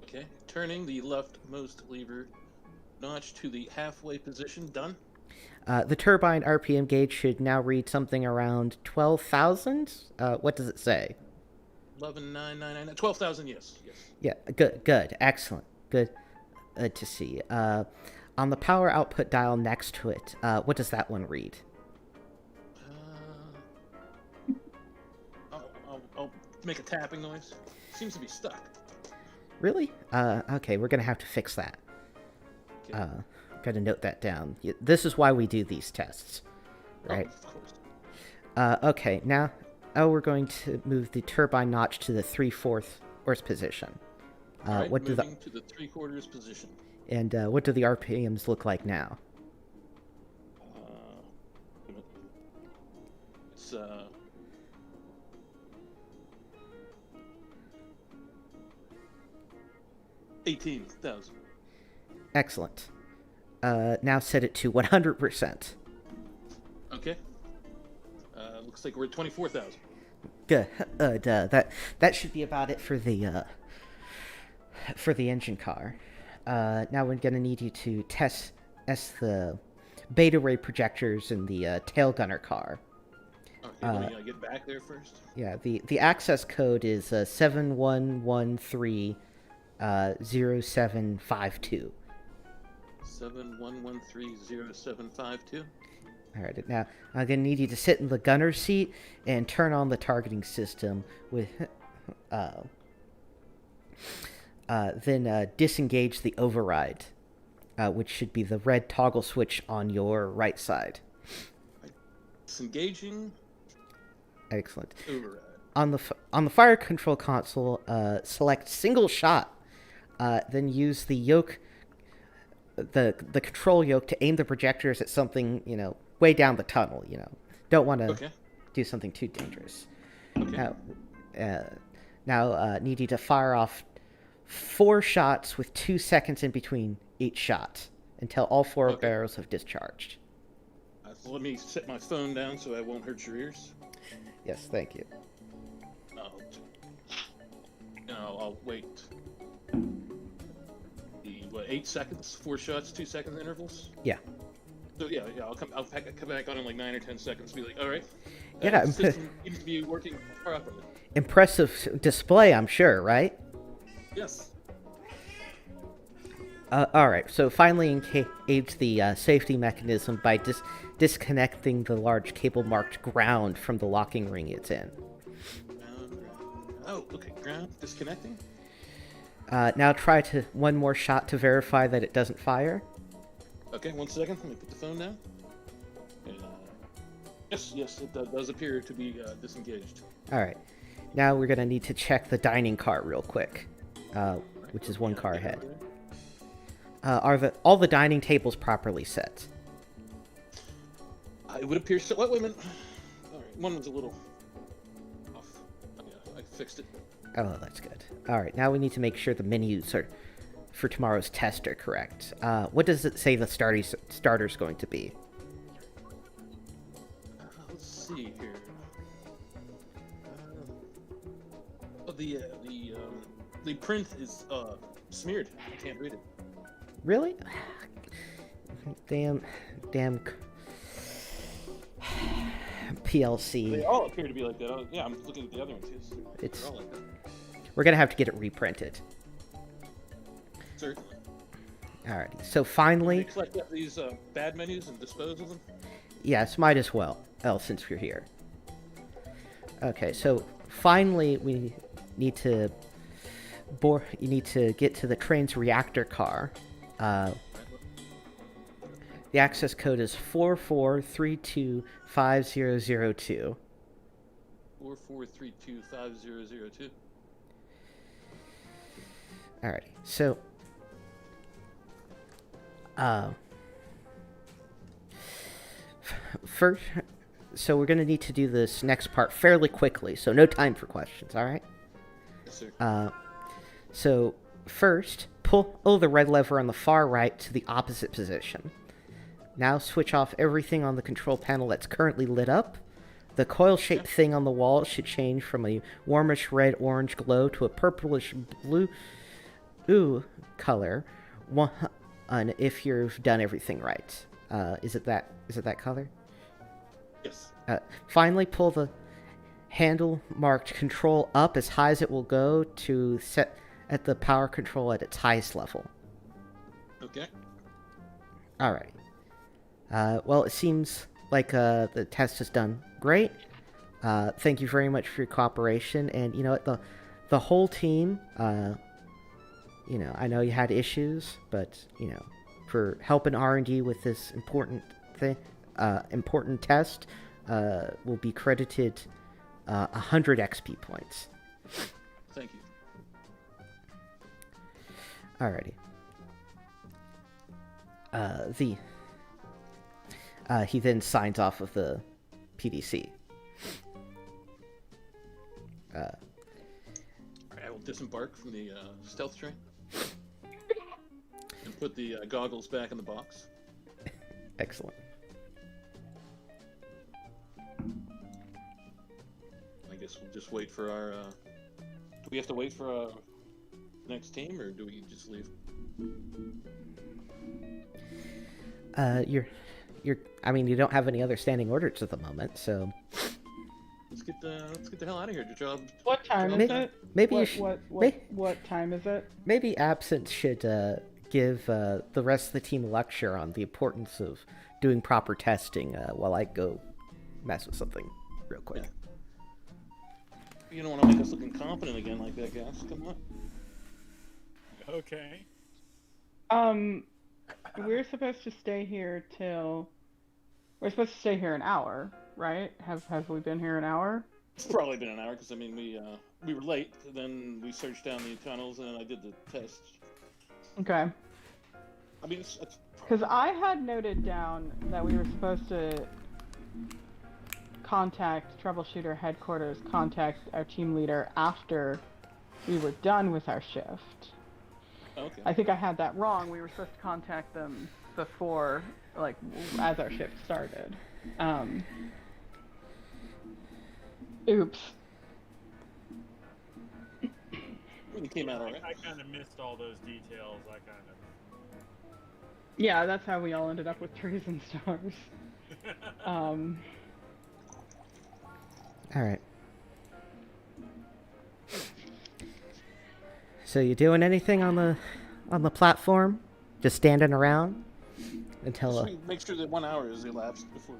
Okay, turning the leftmost lever notch to the halfway position. Done. The turbine RPM gauge should now read something around 12,000. What does it say? 11,999. 12,000. Yes. Yes. Yeah, good, excellent, good to see. On the power output dial next to it, what does that one read? I'll make a tapping noise. Seems to be stuck. Really? Okay, we're gonna have to fix that. Okay. Gotta note that down. This is why we do these tests, right? Oh, of course. Okay, now we're going to move the turbine notch to the 3/4 position. All right, what do moving to the 3/4 position. And what do the RPMs look like now? It's 18,000. Excellent. Now set it to 100%. Okay. Looks like we're at 24,000. Good. That should be about it for the engine car. Now we're gonna need you to test the beta ray projectors in the tail gunner car. Okay, let me get back there first. Yeah, the access code is 71130752. 71130752. All right, now I'm gonna need you to sit in the gunner seat and turn on the targeting system with, then disengage the override, which should be the red toggle switch on your right side. Disengaging. Excellent. Override. On the fire control console, select single shot, then use the yoke, the control yoke to aim the projectors at something way down the tunnel. Don't want to do something too dangerous. Okay. Now need you to fire off 4 shots with 2 seconds in between each shot until all 4 barrels have discharged. Let me set my phone down so I won't hurt your ears. Yes, thank you. I'll wait. 8 seconds? 4 shots, 2 second intervals? Yeah. So I'll come back on in like 9 or 10 seconds. Be like, all right. Yeah. System seems to be working properly. Impressive display, I'm sure, right? Yes. All right. So finally engage the safety mechanism by disconnecting the large cable marked ground from the locking ring it's in. Oh, okay. Ground disconnecting. Now try one more shot to verify that it doesn't fire. Okay, 1 second. Let me put the phone down. Yes, it does appear to be disengaged. All right. Now we're gonna need to check the dining car real quick, which is 1 car ahead. Are all the dining tables properly set? It would appear so. Wait a minute. All right, one was a little off. Yeah, I fixed it. Oh, that's good. All right, now we need to make sure the menus for tomorrow's test are correct. What does it say the starter's going to be? Let's see here. The print is smeared. I can't read it. Really? Damn PLC. They all appear to be like that. Oh, yeah, I'm looking at the other ones. Yes. They're all like that. We're gonna have to get it reprinted. Certainly. Alrighty. So finally, Can we collect up these bad menus and dispose of them? yes, might as well. Since you're here. Okay, so finally we need to you need to get to the train's reactor car. The access code is 44325002. 44325002. Alrighty, so first, so we're gonna need to do this next part fairly quickly. So no time for questions. All right. Yes, sir. So first, pull the red lever on the far right to the opposite position. Now switch off everything on the control panel that's currently lit up. The coil-shaped thing on the wall should change from a warmish red-orange glow to a purplish blue color. If you've done everything right. Is it that color? Yes. Finally, pull the handle marked control up as high as it will go to set at the power control at its highest level. Okay. All right. Well, it seems like the test is done great. Thank you very much for your cooperation. And you know what, the whole team, you know, I know you had issues, but you know, for helping R&D with this important test, will be credited 100 XP points. Thank you. Alrighty. He then signs off of the PDC. Alright, I will disembark from the stealth train and put the goggles back in the box. Excellent. I guess we'll just wait for our. Do we have to wait for our next team, or do we just leave? I mean, you don't have any other standing orders at the moment, so. Let's get the hell out of here. The job. What time is it? Maybe you What time is it? maybe Absinthe should give the rest of the team a lecture on the importance of doing proper testing while I go mess with something real quick. Yeah. You don't want to make us look incompetent again like that, guys. Come on. Okay. We're supposed to stay here till. We're supposed to stay here an hour, right? Have we been here an hour? It's probably been an hour because I mean we were late. Then we searched down the tunnels and then I did the test. Okay. I mean, it's Because I had noted down that we were supposed to contact Troubleshooter Headquarters, contact our team leader after we were done with our shift. okay. I think I had that wrong. We were supposed to contact them before, like, as our shift started. Oops. It came out alright. I kind of missed all those details. I kind of. Yeah, that's how we all ended up with trees and stars. All right. So you doing anything on the platform? Just standing around until Just make sure that 1 hour is elapsed before.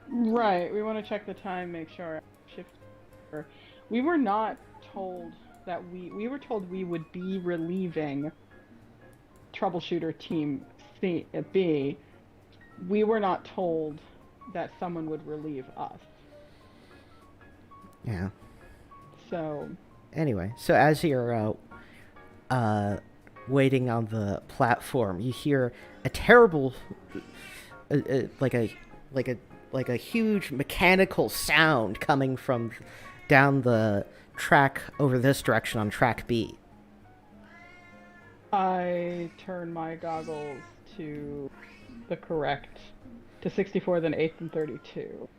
Right, we want to check the time, make sure our shift. We were not told that we were told we would be relieving Troubleshooter Team B. We were not told that someone would relieve us. yeah. So. Anyway, so as you're waiting on the platform, you hear a terrible, like a huge mechanical sound coming from down the track over this direction on track B. I turn my goggles to the correct, to 64, then 8th and 32.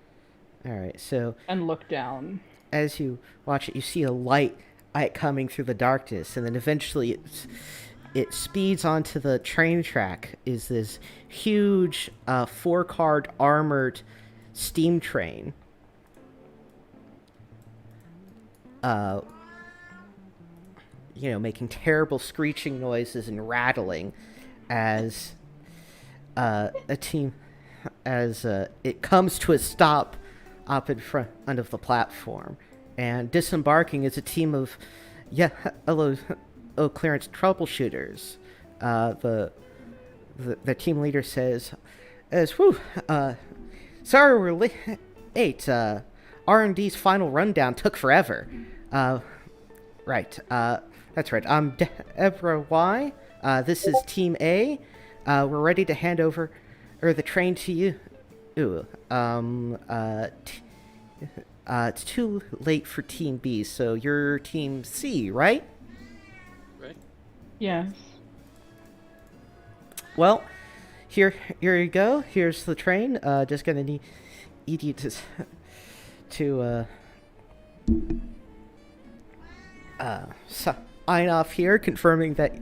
All right, so And look down. as you watch it, you see a light coming through the darkness, and then eventually it speeds onto the train track. Is this huge 4-car armored steam train? Making terrible screeching noises and rattling as it comes to a stop up in front of the platform. And disembarking is a team of clearance troubleshooters. The team leader says, sorry we're late. R&D's final rundown took forever. Right. That's right. I'm Deborah Y. This is Team A. We're ready to hand over the train to you. Ooh. It's too late for Team B, so you're Team C, right? Right? Yes. Well, here you go. Here's the train. Just gonna need you to sign off here, confirming that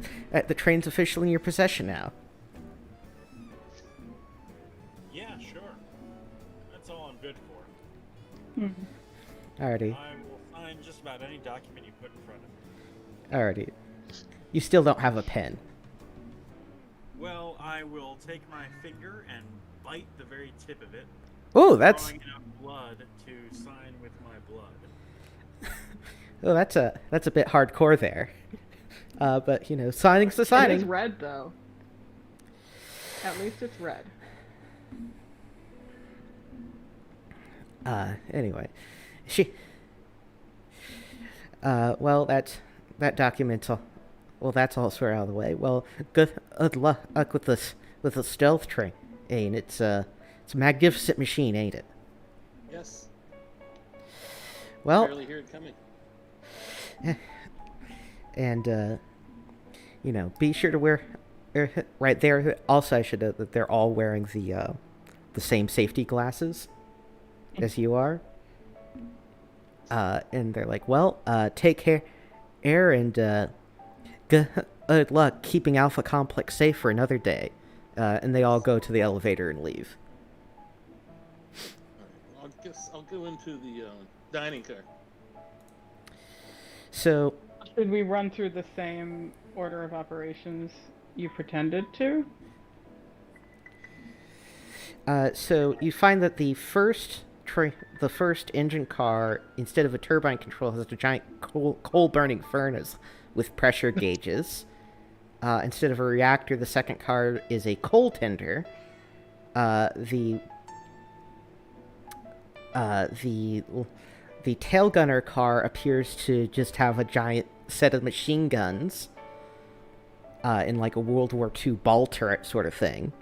the train's officially in your possession now. Yeah, sure. That's all I'm good for. Hmm. Alrighty, I will sign just about any document you put in front of me. alrighty. You still don't have a pen. Well, I will take my finger and bite the very tip of it, Oh, that's drawing enough blood to sign with my blood. that's a bit hardcore there. But you know, signing's the It is signing. red, though. At least it's red. Anyway, she. Well, that document's all. Well, that's all square out of the way. Well, good luck with this with the stealth train. It's a magnificent machine, ain't it? Yes. Well, Barely hear it coming. and you know, be sure to wear right there. Also, I should note that they're all wearing the same safety glasses as you are. And they're like, well, take care, and good luck keeping Alpha Complex safe for another day. And they all go to the elevator and leave. Alright, I guess I'll go into the dining car. So, Should we run through the same order of operations you pretended to? so you find that the first engine car, instead of a turbine control, has a giant coal burning furnace with pressure gauges. Instead of a reactor, the second car is a coal tender. The tail gunner car appears to just have a giant set of machine guns, in like a World War II ball turret sort of thing.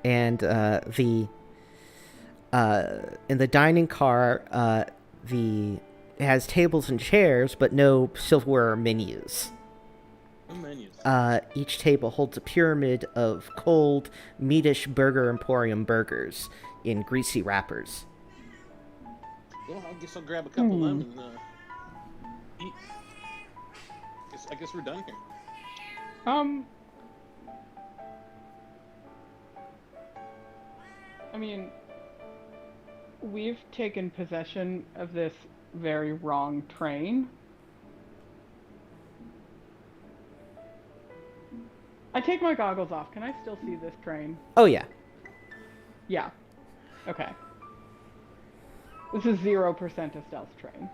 And in the dining car, it has tables and chairs, but no silverware or menus. No menus. Each table holds a pyramid of cold, meatish Burger Emporium burgers in greasy wrappers. Well, I guess I'll grab a couple of them and eat. I guess we're done here. I mean, we've taken possession of this very wrong train. I take my goggles off. Can I still see this train? Oh, yeah. Yeah. Okay. This is 0% a stealth train.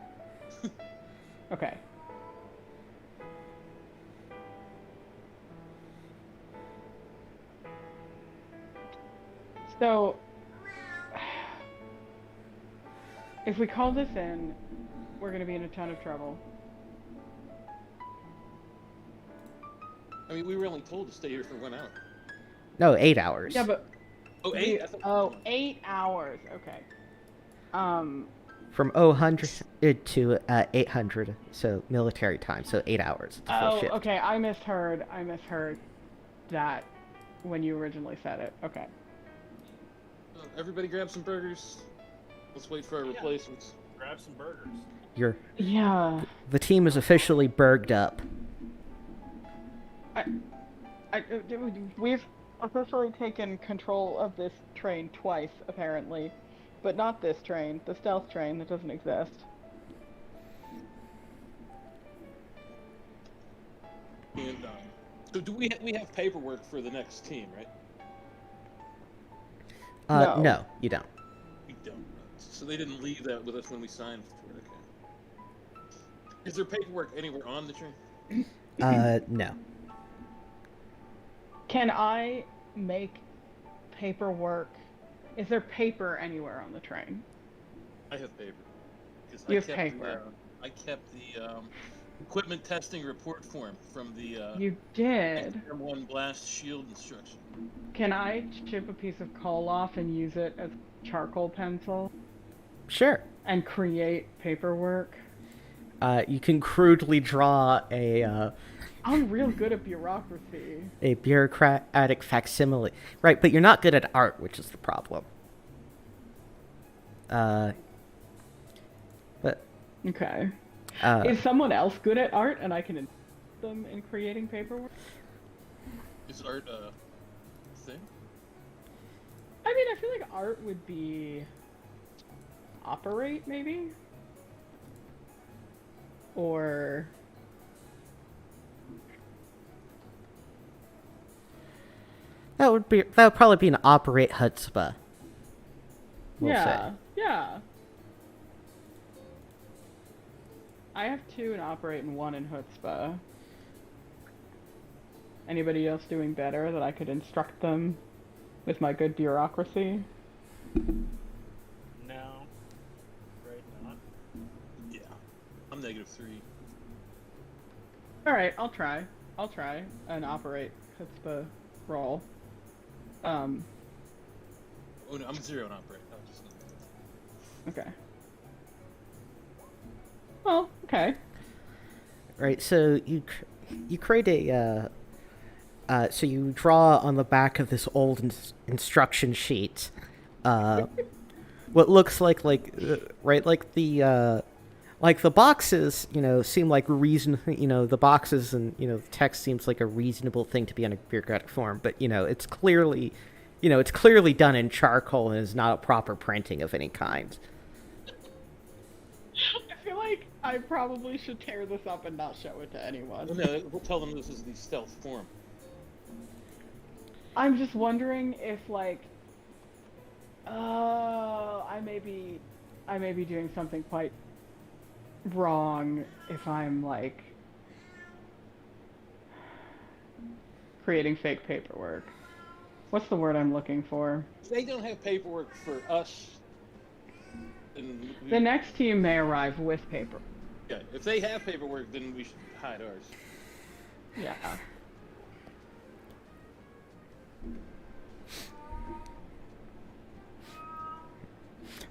Okay. So, if we call this in, we're going to be in a ton of trouble. I mean, we were only told to stay here for 1 hour. No, 8 hours. Yeah, but Oh, 8? I thought- oh, 8 hours. Okay. From 000 to 800, so military time, so 8 hours. It's a full Oh, shift. okay. I misheard that when you originally said it. Okay. Everybody grab some burgers. Let's wait for our replacements. Grab some burgers. Yeah. The team is officially burged up. We've officially taken control of this train twice, apparently, but not this train, the stealth train that doesn't exist. And so do we have paperwork for the next team, right? No. No, you don't. We don't. So they didn't leave that with us when we signed for it. Okay. Is there paperwork anywhere on the train? No. Can I make paperwork? Is there paper anywhere on the train? I have paper. 'Cause You I have kept paper. I kept the equipment testing report form from the You did. M1 blast shield instruction. Can I chip a piece of coal off and use it as charcoal pencil Sure. and create paperwork? You can crudely draw I'm real good at bureaucracy. a bureaucratic facsimile. Right, but you're not good at art, which is the problem. But Okay. uh, Is someone else good at art and I can assist them in creating paperwork? Is art a thing? I mean, I feel like art would be operate, maybe? Or that would probably be an operate chutzpah. We'll say. Yeah. I have 2 in operate and 1 in chutzpah. Anybody else doing better that I could instruct them with my good bureaucracy? No. Right, not. Yeah. I'm -3. Alright, I'll try and operate chutzpah roll. Oh no, I'm 0 in operate. I was just Okay. Well, okay. Right, so you create so you draw on the back of this old instruction sheet, what looks like right, like the boxes, seem like the boxes and the text seems like a reasonable thing to be on a bureaucratic form, but it's clearly done in charcoal and is not a proper printing of any kind. I feel like I probably should tear this up and not show it to anyone. Well, no, we'll tell them this is the stealth form. I'm just wondering if I may be doing something quite wrong if I'm creating fake paperwork. What's the word I'm looking for? If they don't have paperwork for us, then The next team may arrive with paper. yeah, if they have paperwork, then we should hide ours. Yeah.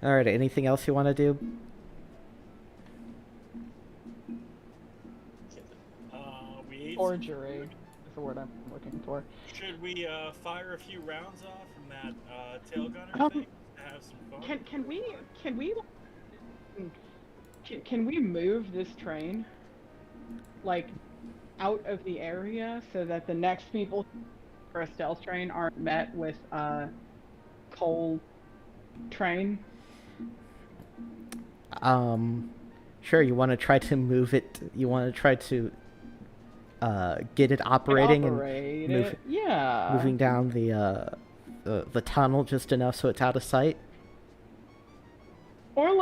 All right, anything else you want to do? We ate Forgery is the word I'm looking for. Should we fire a few rounds off from that tail gunner Um, thing to have some fun? Can we move this train out of the area so that the next people for a stealth train aren't met with a coal train? Sure, you want to try to move it, you want to try to get it operating Operate and it. Yeah. moving down the tunnel just enough so it's out of sight. Or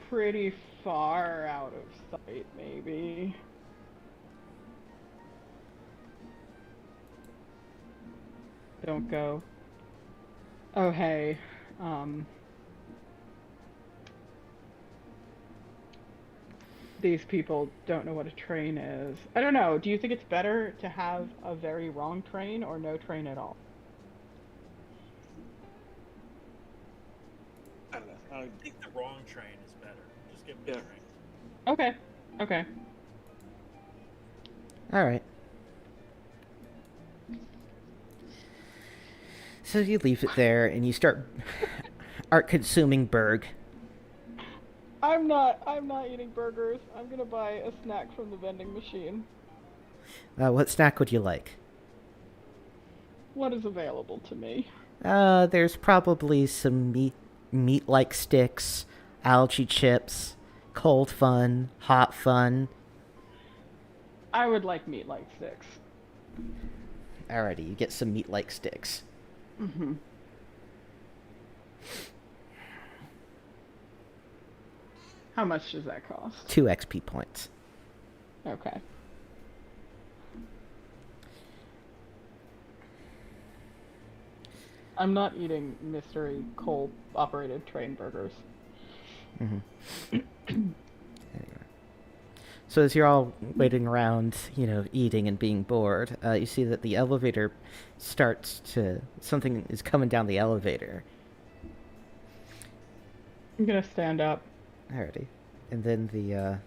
pretty far out of sight, maybe. Don't go. Oh, hey. These people don't know what a train is. I don't know. Do you think it's better to have a very wrong train or no train at all? I don't know. I think the wrong train is better. Just give them the Yeah. train. Okay. All right. So you leave it there and you start consuming Berg. I'm not eating burgers. I'm gonna buy a snack from the vending machine. What snack would you like? What is available to me? There's probably some meat-like sticks, algae chips, cold fun, hot fun. I would like meat like sticks. Alrighty, you get some meat-like sticks. Mm-hmm. How much does that cost? 2 XP points. Okay. I'm not eating mystery coal-operated train burgers. Mm-hmm. Anyway. So as you're all waiting around, eating and being bored, you see that the elevator something is coming down the elevator. I'm gonna stand up. Alrighty. And then you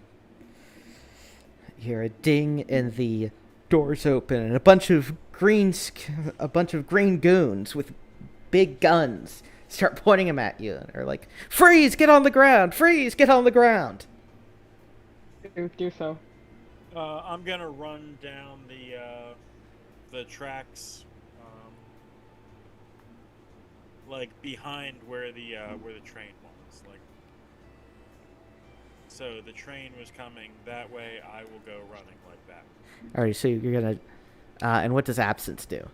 hear a ding and the doors open and a bunch of green goons with big guns start pointing them at you and are like, "Freeze! Get on the ground! Freeze! Get on the ground!" Do so. I'm gonna run down the tracks, like behind where the train was. Like, so the train was coming that way. I will go running like that. Alright, so you're gonna. And what does absence do?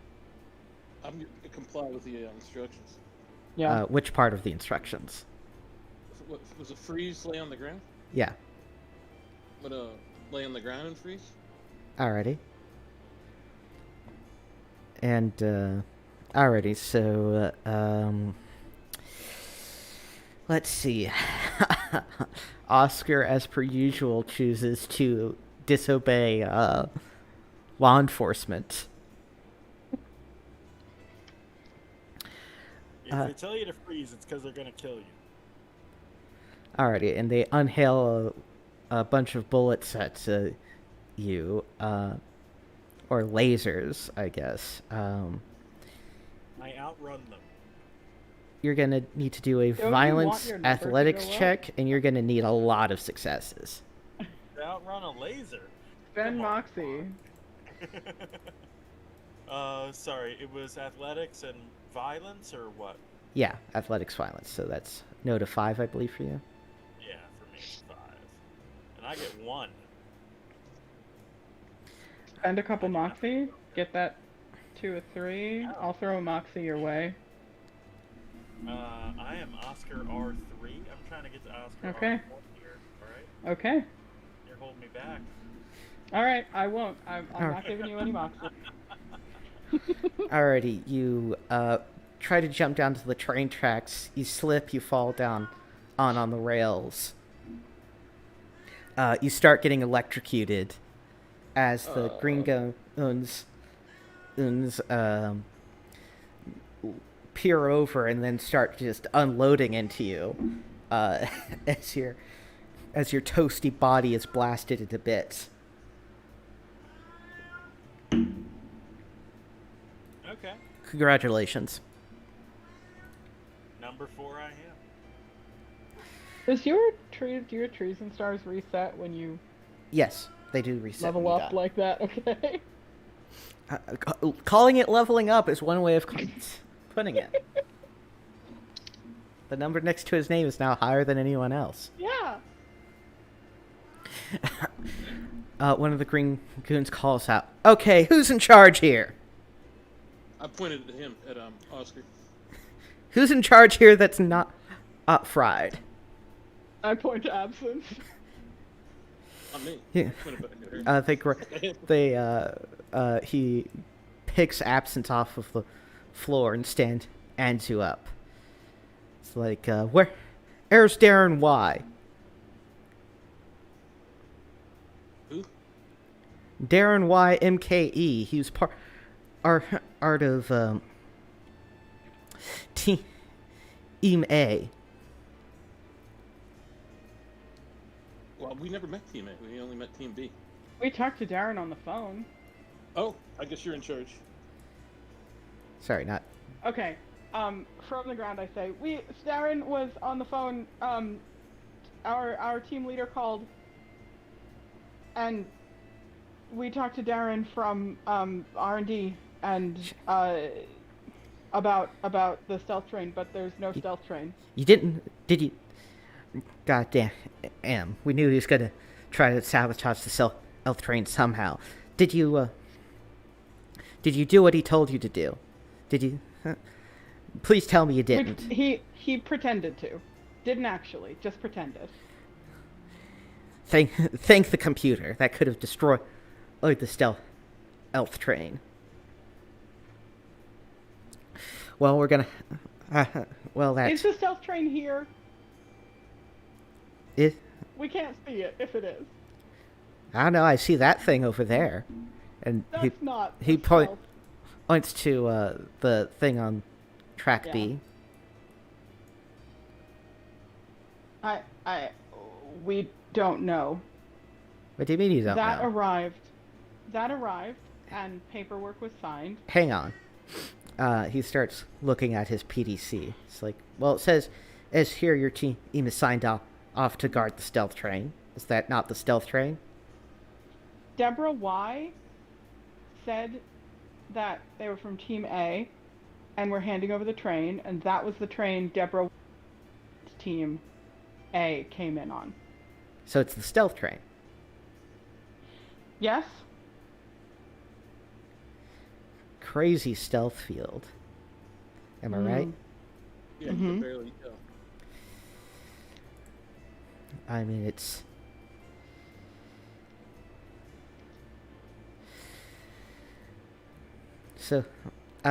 I'm going to comply with the instructions. Yeah. Which part of the instructions? Was a freeze lay on the ground? Yeah. But lay on the ground and freeze? Alrighty. And, alrighty, so, let's see. Oscar, as per usual, chooses to disobey, law enforcement. If they tell you to freeze, it's because they're gonna kill you. Alrighty, and they unhail a bunch of bullets at you, or lasers, I guess. I outrun them. You're gonna need to do a Don't you want violence your number to athletics go up? check, and you're gonna need a lot of successes. To outrun a laser. Ben Come on. Moxie. Sorry, it was athletics and violence, or what? Yeah, athletics violence. So that's no to 5, I believe, for you. Yeah, for me it's 5, and I get 1. Spend a couple Moxie. Get that to a 3. I'll throw a Moxie your way. I am Oscar R3. I'm trying to get to Oscar Okay. R4 here. All right, Okay. you're holding me back. All right. I won't. I'm not giving you any Moxie. Alrighty, you try to jump down to the train tracks. You slip, you fall down on the rails. You start getting electrocuted as the green goons peer over and then start just unloading into you as your toasty body is blasted into bits. Okay. Congratulations. Number 4 I am. Does your trees and stars reset when you Yes, they do reset. level when you up die. like that? Okay. Calling it leveling up is one way of putting it. The number next to his name is now higher than anyone else. Yeah. One of the green goons calls out, "Okay, who's in charge here? I pointed at him, at Oscar. Who's in charge here that's not fried?" I point to absence. Not me. Yeah. I pointed back at her. He picks absence off of the floor and stands you up. It's like, where's Darren Y? Who? Darren Y MKE. He was part of Team A. Well, we never met Team A. We only met Team B. We talked to Darren on the phone. Oh, I guess you're in charge. Sorry, not. Okay. From the ground, I say, Darren was on the phone. Our team leader called, and we talked to Darren from R&D and about the stealth train, but there's no stealth train. You didn't, did you? God damn. We knew he was going to try to sabotage the stealth train somehow. Did you do what he told you to do? Did you? Please tell me you didn't. He pretended to. Didn't actually, just pretended. Thank the computer. That could have destroyed the stealth train. Well, we're gonna. Well, that's. Is the stealth train here? It, We can't see it if it is. I don't know. I see that thing over there, and That's not. he a point, stealth. points to the thing on track Yeah. B. I, we don't know. What do you mean you don't That know? arrived. That arrived, and paperwork was signed. Hang on. He starts looking at his PDC. It's like, well, it says, as here your team is signed off to guard the stealth train. Is that not the stealth train? Deborah Y said that they were from Team A, and were handing over the train, and that was the train Deborah Y's Team A came in on. So it's the stealth train. Yes. Crazy stealth field. Am I right? Yeah, you Mhm. can barely tell. I mean, it's. So,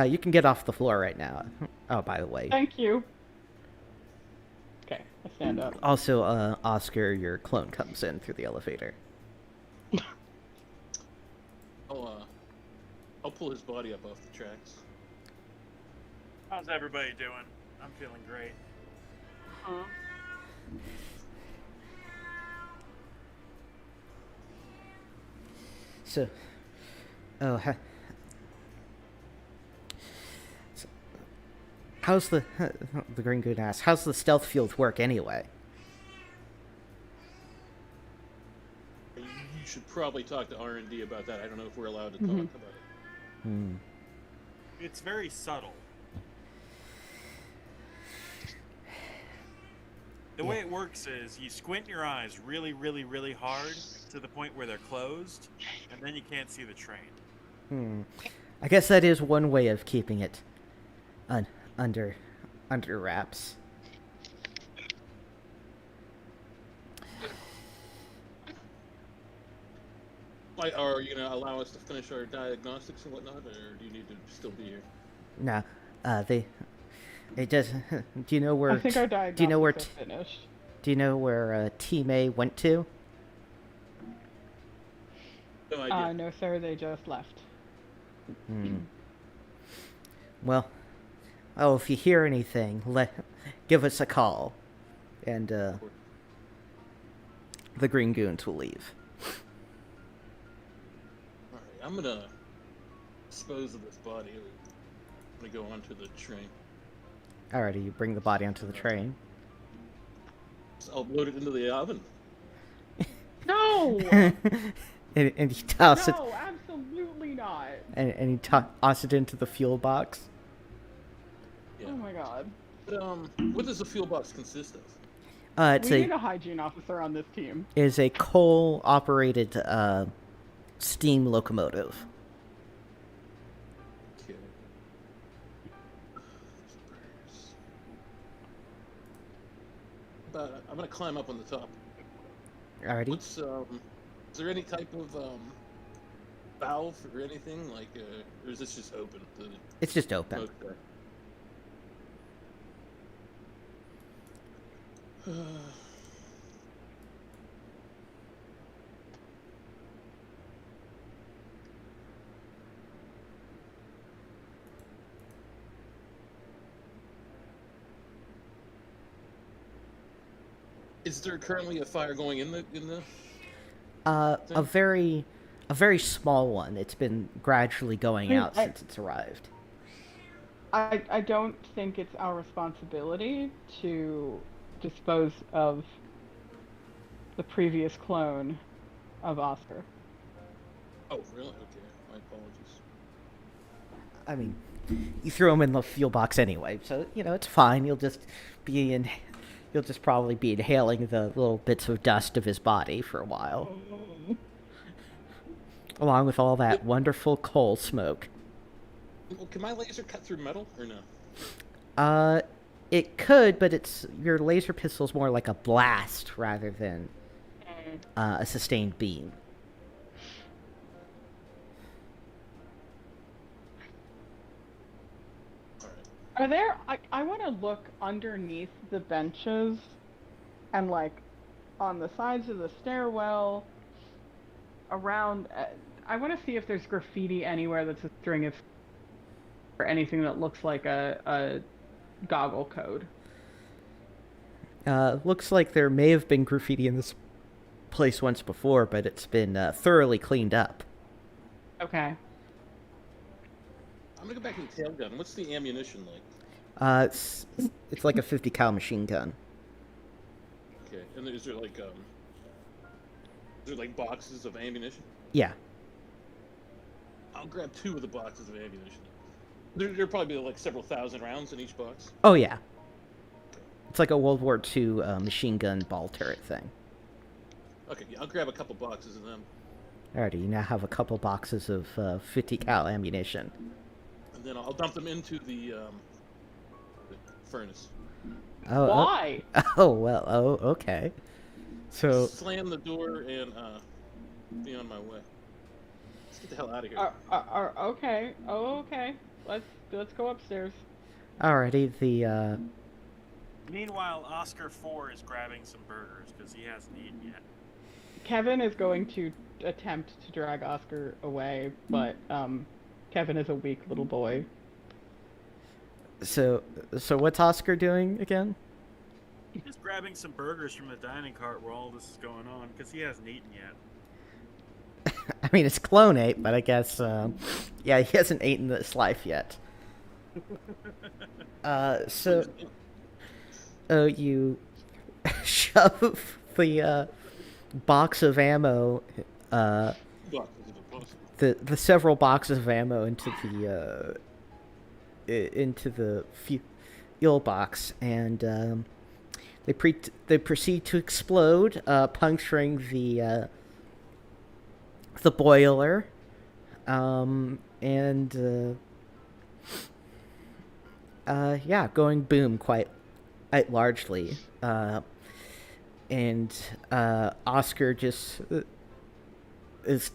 you can get off the floor right now. Oh, by the way. Thank you. Okay, I stand up. Also, Oscar, your clone comes in through the elevator. I'll pull his body up off the tracks. How's everybody doing? I'm feeling great. So, oh, how's the the Green Goon asks? How's the stealth field work anyway? You should probably talk to R&D about that. I don't know if we're allowed to talk Mhm. about it. Hmm. It's very subtle. The way it works is you squint your eyes really, really, really hard to the point where they're closed, and then you can't see the train. Hmm. I guess that is one way of keeping it under wraps. Are you gonna allow us to finish our diagnostics and whatnot, or do you need to still be here? Nah, it does. Do you know where? I think our do you know where? diagnostics are finished. Do you know where Team A went to? No idea. No, sir, they just left. Hmm. Well, oh, if you hear anything, give us a call, and the Green Goons will leave. All right, I'm gonna dispose of this body. I'm gonna go onto the train. Alrighty, you bring the body onto the train. So I'll load it into the oven. No! and he tosses it, No, absolutely not. and he tosses it into the fuel box. Yeah. Oh my god. But, what does the fuel box consist of? It's We need a a hygiene officer on this team. is a coal-operated steam locomotive. Okay. I'm gonna climb up on the top. Alrighty. What's is there any type of valve or anything like, or is this just open? It's just open. Okay. Is there currently a fire going in the A thing? very small one. It's been gradually going out I- since it's arrived. I don't think it's our responsibility to dispose of the previous clone of Oscar. Oh, really? Okay. My apologies. I mean, you threw him in the fuel box anyway, so it's fine. You'll just probably be inhaling the little bits of dust of his body for a while, along with all that wonderful coal smoke. Well, can my laser cut through metal or no? It could, but your laser pistol's more like a blast rather than a sustained beam. All right. Are there? I want to look underneath the benches, and like on the sides of the stairwell, around. I want to see if there's graffiti anywhere that's a string of, or anything that looks like a goggle code. Looks like there may have been graffiti in this place once before, but it's been thoroughly cleaned up. Okay. I'm gonna go back to the tail gun. What's the ammunition like? It's like a 50 cal machine gun. Okay, and is there like boxes of ammunition? Yeah. I'll grab 2 of the boxes of ammunition. There'll probably be like several thousand rounds in each box. Oh yeah. It's like a World War II machine gun ball turret thing. Okay, yeah, I'll grab a couple boxes of them, Alrighty, you now have a couple boxes of 50 cal ammunition. and then I'll dump them into the furnace. Oh, Why? oh well. Oh, okay. So Slam the door and be on my way. Let's get the hell out of here. Okay. Oh, okay. Let's go upstairs. alrighty, the Meanwhile, Oscar 4 is grabbing some burgers because he hasn't eaten yet. Kevin is going to attempt to drag Oscar away, but Kevin is a weak little boy. so what's Oscar doing again? He's grabbing some burgers from the dining cart where all this is going on because he hasn't eaten yet. I mean, it's clonate, but I guess yeah, he hasn't eaten this life yet. So you shove the box of ammo, Boxes of boxes. the several boxes of ammo into the fuel box, and they proceed to explode, puncturing the boiler, and yeah, going boom quite largely, and Oscar just is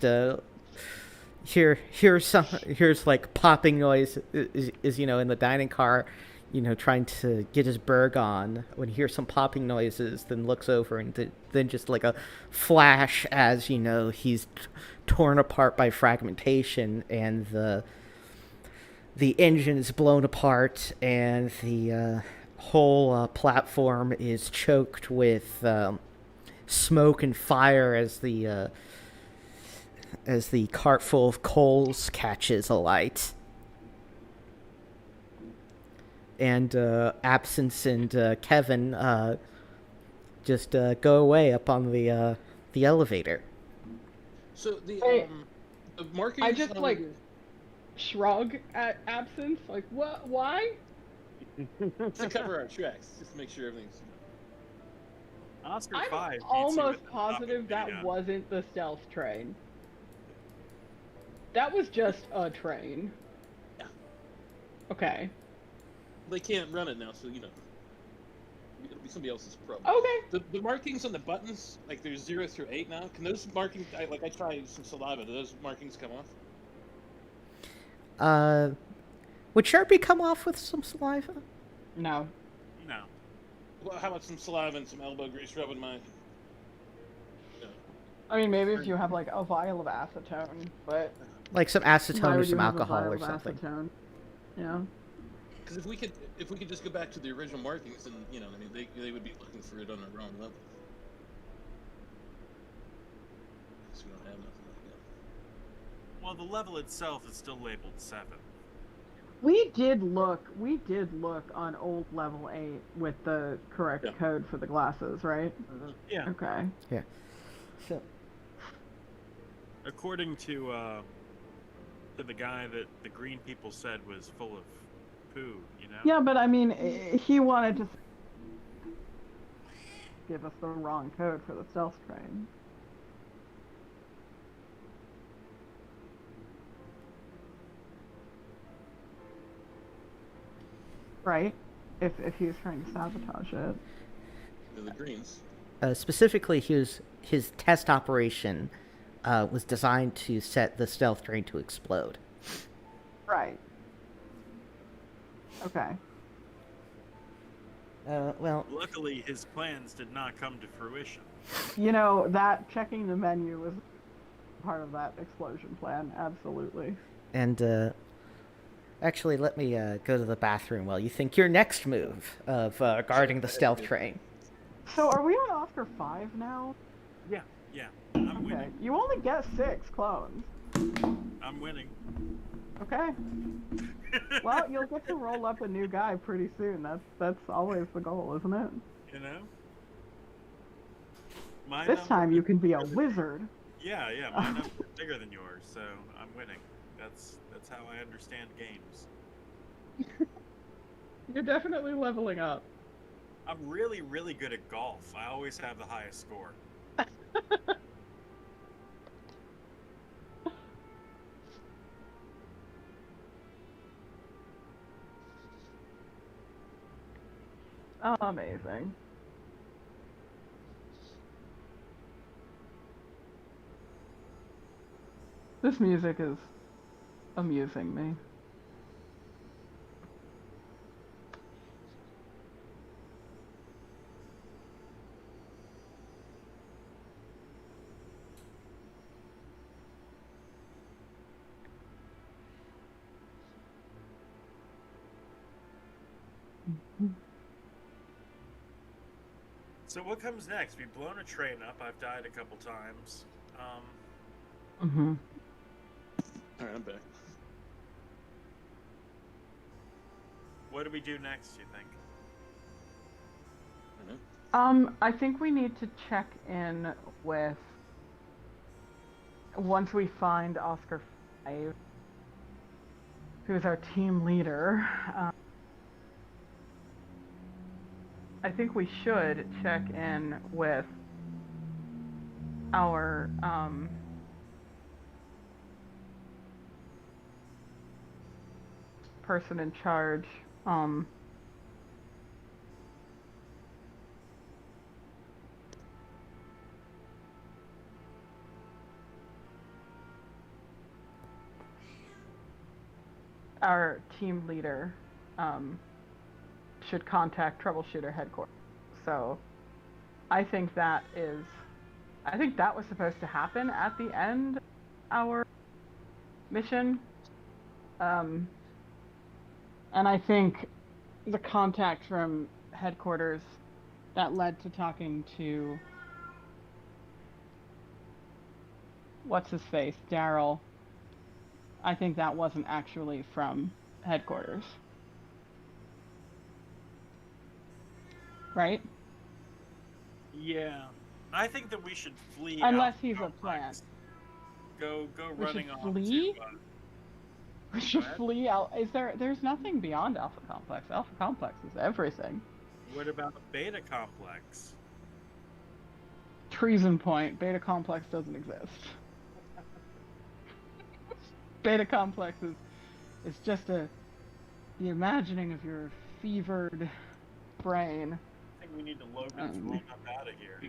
here's like popping noise is in the dining car, trying to get his burg on, when he hears some popping noises, then looks over, and then just like a flash as he's torn apart by fragmentation, and the engine is blown apart, and the whole platform is choked with smoke and fire as the cart full of coals catches alight. And Absence and Kevin just go away up on the elevator. So the markings. I just on like the- shrug at Absence. Like, what? Why? to cover our tracks, just to make sure everything's. Oscar I'm 5 beats you almost with the positive topic that video. wasn't the stealth train. That was just a train. Yeah. Okay. They can't run it now, so it'll be somebody else's problem. Okay. The markings on the buttons, like there's 0 through 8 now. Can those markings? I try some saliva. Do those markings come off? Would Sharpie come off with some saliva? No. No. Well, how about some saliva and some elbow grease rubbing my? I mean, maybe if you have like a vial of acetone, but Like some why acetone or would you some have a alcohol vial or of something. acetone? Yeah. Because if we could just go back to the original markings, then they would be looking for it on their own level. So we don't have nothing like that. Well, the level itself is still labeled 7. We did look on old level 8 with the correct Yeah. code for the glasses, right? Yeah. Okay. Yeah. So According to the guy that the green people said was full of poo, Yeah, but I mean, he wanted to give us the wrong code for the stealth train. Right? If he was trying to sabotage it. They're the greens. specifically, his test operation was designed to set the stealth train to explode. Right. Okay. Well, luckily his plans did not come to fruition. You know, that checking the menu was part of that explosion plan. Absolutely. And actually, let me go to the bathroom while you think your next move of guarding the stealth train. So are we on Oscar 5 now? Yeah, yeah. I'm Okay. winning. You only get 6 clones. I'm winning. Okay. Well, you'll get to roll up a new guy pretty soon. That's always the goal, isn't it? You know? My This number time you is can be a bigger than- wizard. Yeah, yeah. My number is bigger than yours, so I'm winning. That's how I understand games. You're definitely leveling up. I'm really, really good at golf. I always have the highest score. Amazing. This music is amusing me. So what comes next? We've blown a train up. I've died a couple times. Mm-hmm. All right, I'm back. What do we do next, you think? I don't know. I think we need to check in with once we find Oscar 5, who's our team leader. I think we should check in with our person in charge. Our team leader should contact troubleshooter headquarters. So I think that was supposed to happen at the end of our mission. And I think the contact from headquarters that led to talking to what's his face, Daryl. I think that wasn't actually from headquarters. Right? Yeah. I think that we should flee. Unless out he's a complex. Go We running should off flee? to. We should ahead. flee out. There's nothing beyond Alpha Complex. Alpha Complex is everything. What about Beta Complex? Treason point. Beta Complex doesn't exist. Beta Complex is just the imagining of your fevered brain. I think we need to Logan's roll up out of here.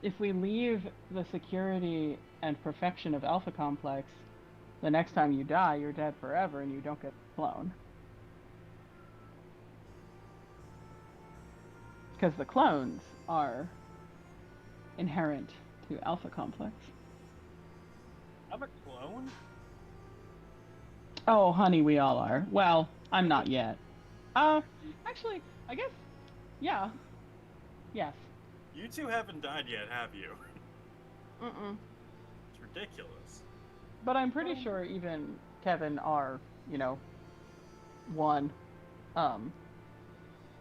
If we leave the security and perfection of Alpha Complex, the next time you die, you're dead forever and you don't get clone. Because the clones are inherent to Alpha Complex. I'm a clone? Oh, honey, we all are. Well, I'm not yet. Actually, I guess, yeah. Yes. You two haven't died yet, have you? Mm-mm. It's ridiculous. But I'm pretty sure even Kevin are, one.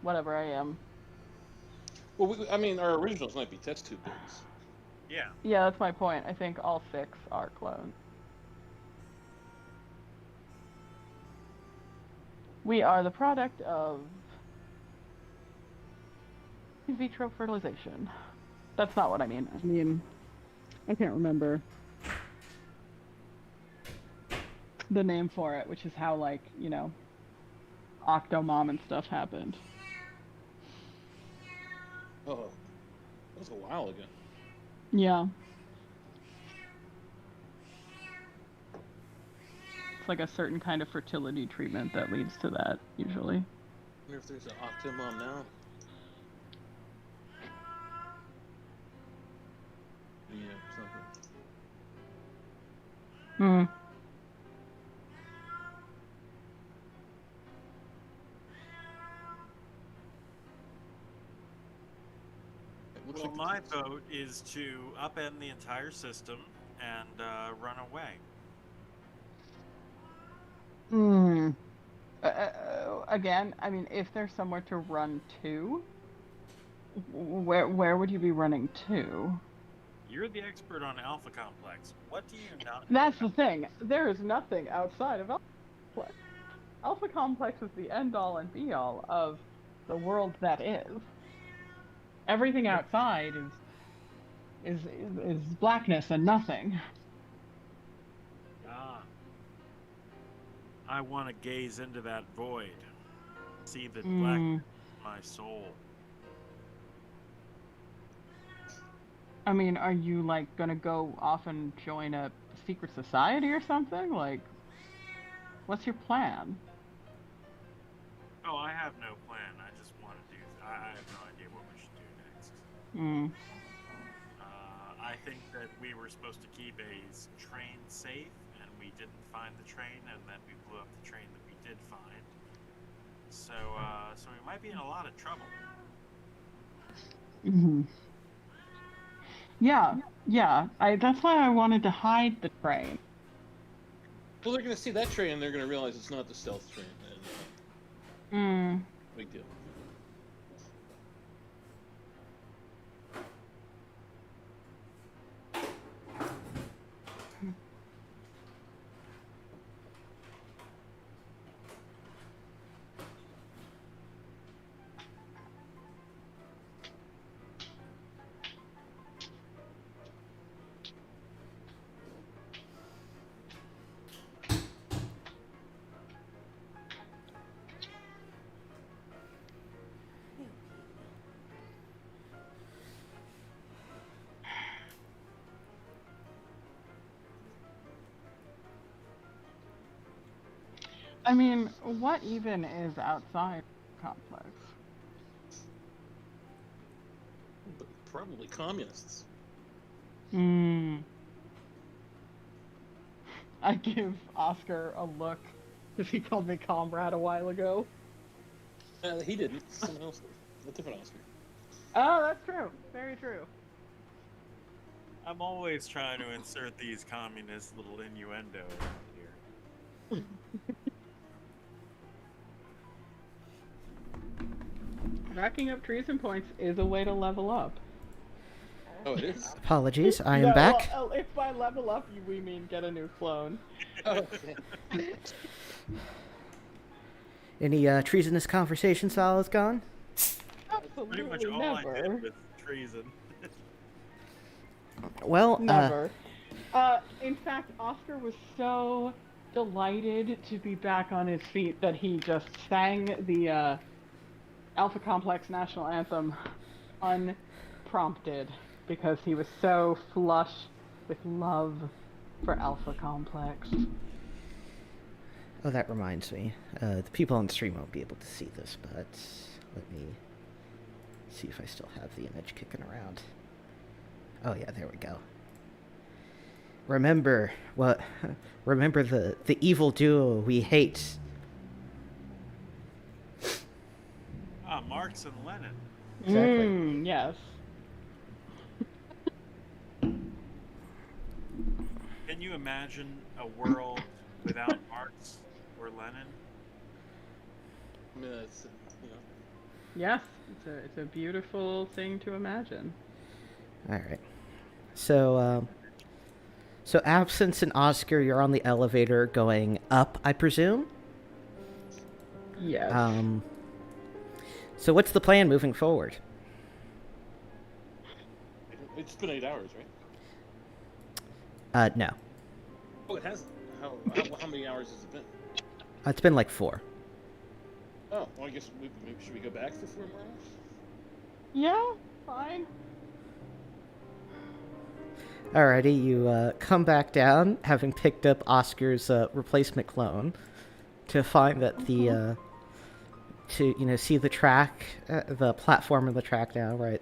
Whatever I am. Well, I mean, our originals might be test tube builds. Yeah. Yeah, that's my point. I think all 6 are clones. We are the product of in vitro fertilization. That's not what I mean. I mean, I can't remember the name for it, which is how, Octomom and stuff happened. Oh, that was a while ago. Yeah. It's like a certain kind of fertility treatment that leads to that, usually. I wonder if there's an Octomom now. Hmm. It looks Well, like my vote is to upend the entire system and run away. Hmm. Again, I mean, if there's somewhere to run to, where would you be running to? You're the expert on Alpha Complex. What do you not know That's about? the thing. There is nothing outside of Alpha Complex. Alpha Complex is the end all and be all of the world that is. Everything outside is blackness and nothing. Ah, I want to gaze into that void, see the black Hmm. in my soul. I mean, are you like gonna go off and join a secret society or something? Like, what's your plan? Oh, I have no plan. I just want to do. I have no idea what we should do next. Hmm. I think that we were supposed to keep a train safe, and we didn't find the train, and then we blew up the train that we did find. So we might be in a lot of trouble. Hmm. Yeah, yeah. That's why I wanted to hide the train. well, they're gonna see that train and they're gonna realize it's not the stealth train, and Hmm. big deal. I mean, what even is outside the complex? But probably communists. Hmm. I give Oscar a look because he called me comrade a while ago. He didn't. Someone else did. A different Oscar. Oh, that's true. Very true. I'm always trying to insert these communist little innuendo here. Racking up treason points is a way to level up. Oh, it is. Apologies, I No, am back. well, if by level up we mean get a new clone. Oh, okay. Any treasonous conversations while it's gone? Pretty much Absolutely all I never. did was treason. Well, Never. In fact, Oscar was so delighted to be back on his feet that he just sang the Alpha Complex national anthem unprompted because he was so flush with love for Alpha Complex. oh, that reminds me. The people on the stream won't be able to see this, but let me see if I still have the image kicking around. Oh yeah, there we go. Remember what? Remember the evil duo we hate. Ah, Marx and Lenin. Exactly. Yes. Can you imagine a world without Marx or Lenin? I mean, it's, you know, Yes, it's a beautiful thing to imagine. All right. So, so Absence and Oscar, you're on the elevator going up, I presume. Yes. So what's the plan moving forward? it's been 8 hours, right? No. Oh, it hasn't. How many hours has it been? It's been like 4. Oh, well, I guess maybe should we go back for 4 more hours? Yeah, fine. Alrighty, you come back down, having picked up Oscar's replacement clone, to find that the to see the track, the platform of the track now, right?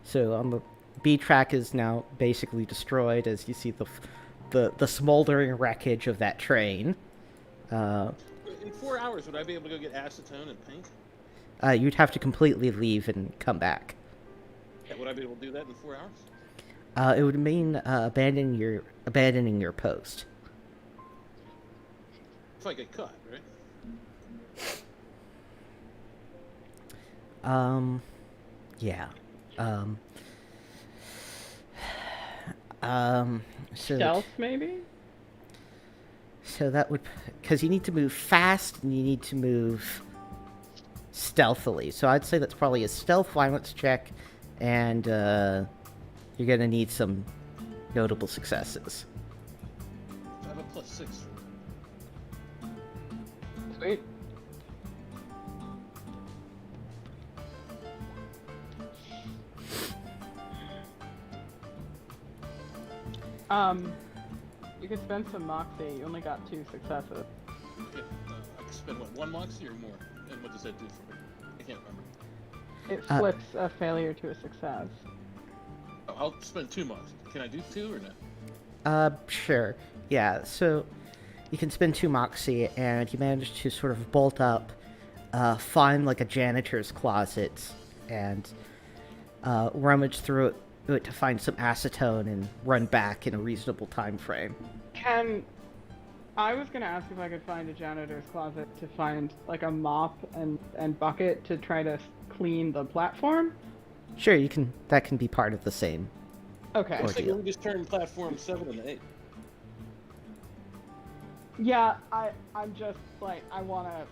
So on the B track is now basically destroyed, as you see the the smoldering wreckage of that train. In 4 hours, would I be able to go get acetone and paint? You'd have to completely leave and come back. Yeah, would I be able to do that in 4 hours? It would mean abandoning your post. If I get caught, right? Yeah. So Stealth, maybe? so that would, because you need to move fast and you need to move stealthily. So I'd say that's probably a stealth violence check, and you're gonna need some notable successes. I have a +6. Sweet. You could spend some moxie. You only got 2 successes. Yeah, I can spend, what, 1 moxie or more? And what does that do for me? I can't remember. It flips a failure to a success. Oh, I'll spend 2 moxie. Can I do 2 or no? Sure. Yeah, so you can spend 2 moxie, and you manage to sort of bolt up, find like a janitor's closet, and rummage through it to find some acetone and run back in a reasonable time frame. I was gonna ask if I could find a janitor's closet to find like a mop and bucket to try to clean the platform. Sure, you can. That can be part of the same. Okay. I think deal. we just turned platform 7 into 8. Yeah, I'm just like I wanna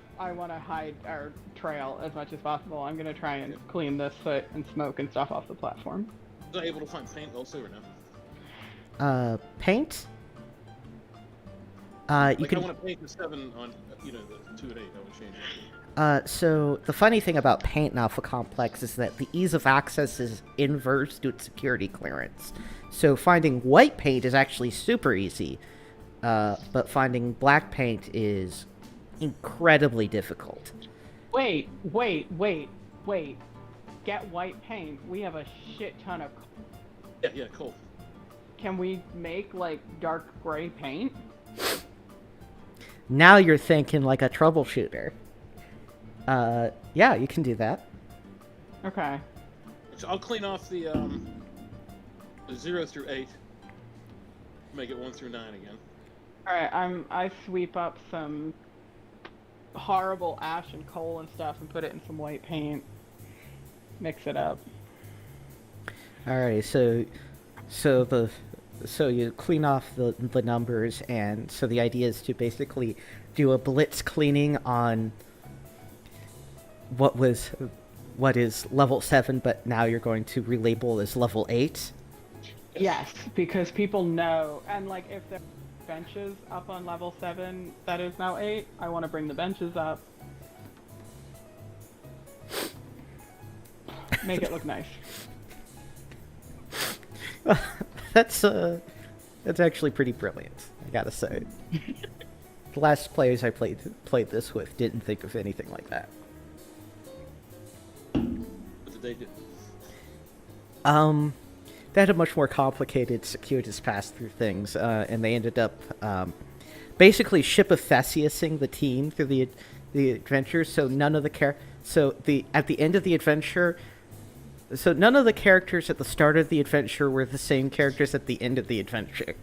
hide our trail as much as possible. I'm gonna try and clean this soot and smoke and stuff off the platform. Was I able to find paint also or no? Paint. You Like, can. I want to paint the 7 on, the 2 and 8. I would change it. So the funny thing about Paint in Alpha Complex is that the ease of access is inverse to its security clearance. So finding white paint is actually super easy, but finding black paint is incredibly difficult. Wait. Get white paint. We have a shit ton of. Yeah, cool. Can we make like dark gray paint? Now you're thinking like a troubleshooter. Yeah, you can do that. Okay. So I'll clean off the 0 through 8. Make it 1 through 9 again. All right. I sweep up some horrible ash and coal and stuff and put it in some white paint. Mix it up. Alright, so you clean off the numbers, and so the idea is to basically do a blitz cleaning on what is level 7, but now you're going to relabel as level 8. Yes, because people know, and like if there are benches up on level 7 that is now 8, I want to bring the benches up. Make it look nice. That's actually pretty brilliant, I gotta say. The last players I played this with didn't think of anything like that. What did they do? They had a much more complicated circuitous pass-through things, and they ended up basically ship of Theseusing the team through the adventure. So none of the at the end of the adventure. So none of the characters at the start of the adventure were the same characters at the end of the adventure.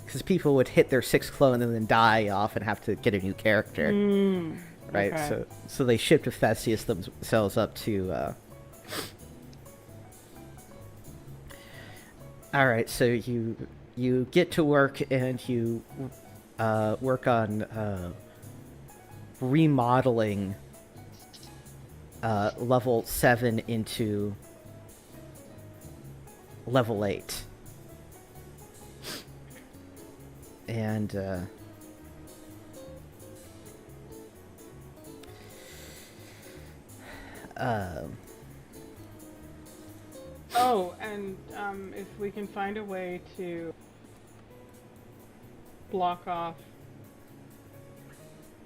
Because people would hit their 6th clone and then die off and have to get a new character. Right? Okay. So they shipped Theseus themselves up to... Alright, so you get to work and you work on remodeling level 7 into level 8. And oh, and if we can find a way to block off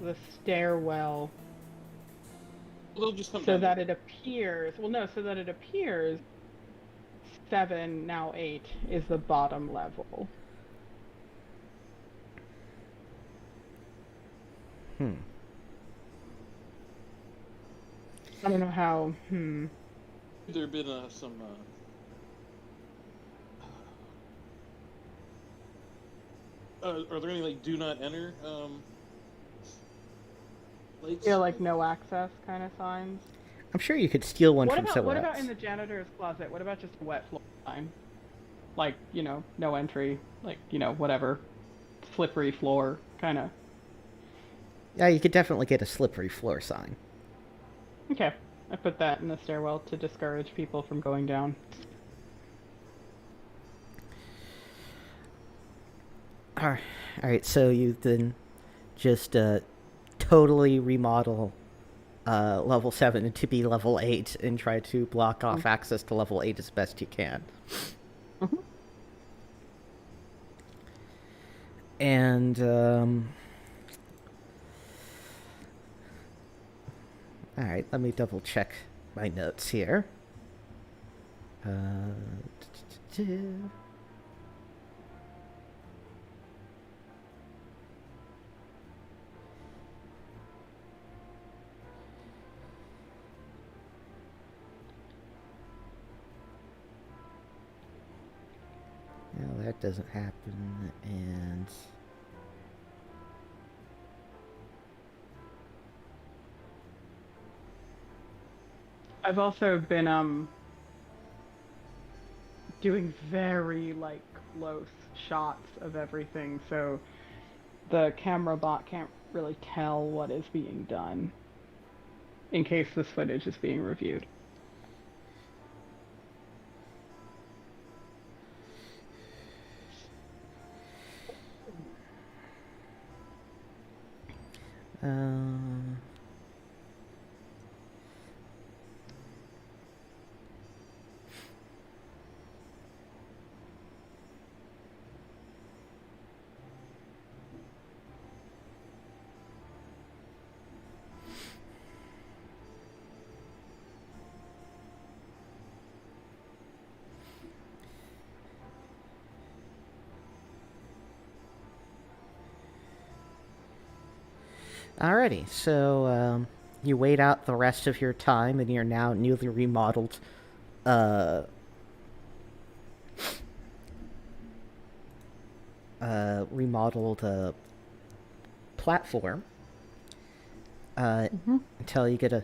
the stairwell Well, they'll just come so down. that it appears. Well, no, so that it appears 7, now 8, is the bottom level. Hmm. I don't know how. There have been some. Are there any like do not enter lights? Yeah, like no access kind of signs. I'm sure you could steal one What from about somewhere what about else. in the janitor's closet? What about just a wet floor sign? Like, no entry, like, whatever. Slippery floor, kind of. Yeah, you could definitely get a slippery floor sign. Okay. I put that in the stairwell to discourage people from going down. All right, so you then just totally remodel level 7 to be level 8 and try to block off access to level 8 as best you can. Mhm. And all right, let me double check my notes here. No, that doesn't happen, and I've also been doing very like close shots of everything, so the camera bot can't really tell what is being done in case this footage is being reviewed. uh, alrighty, so you wait out the rest of your time in your now newly remodeled platform until you get a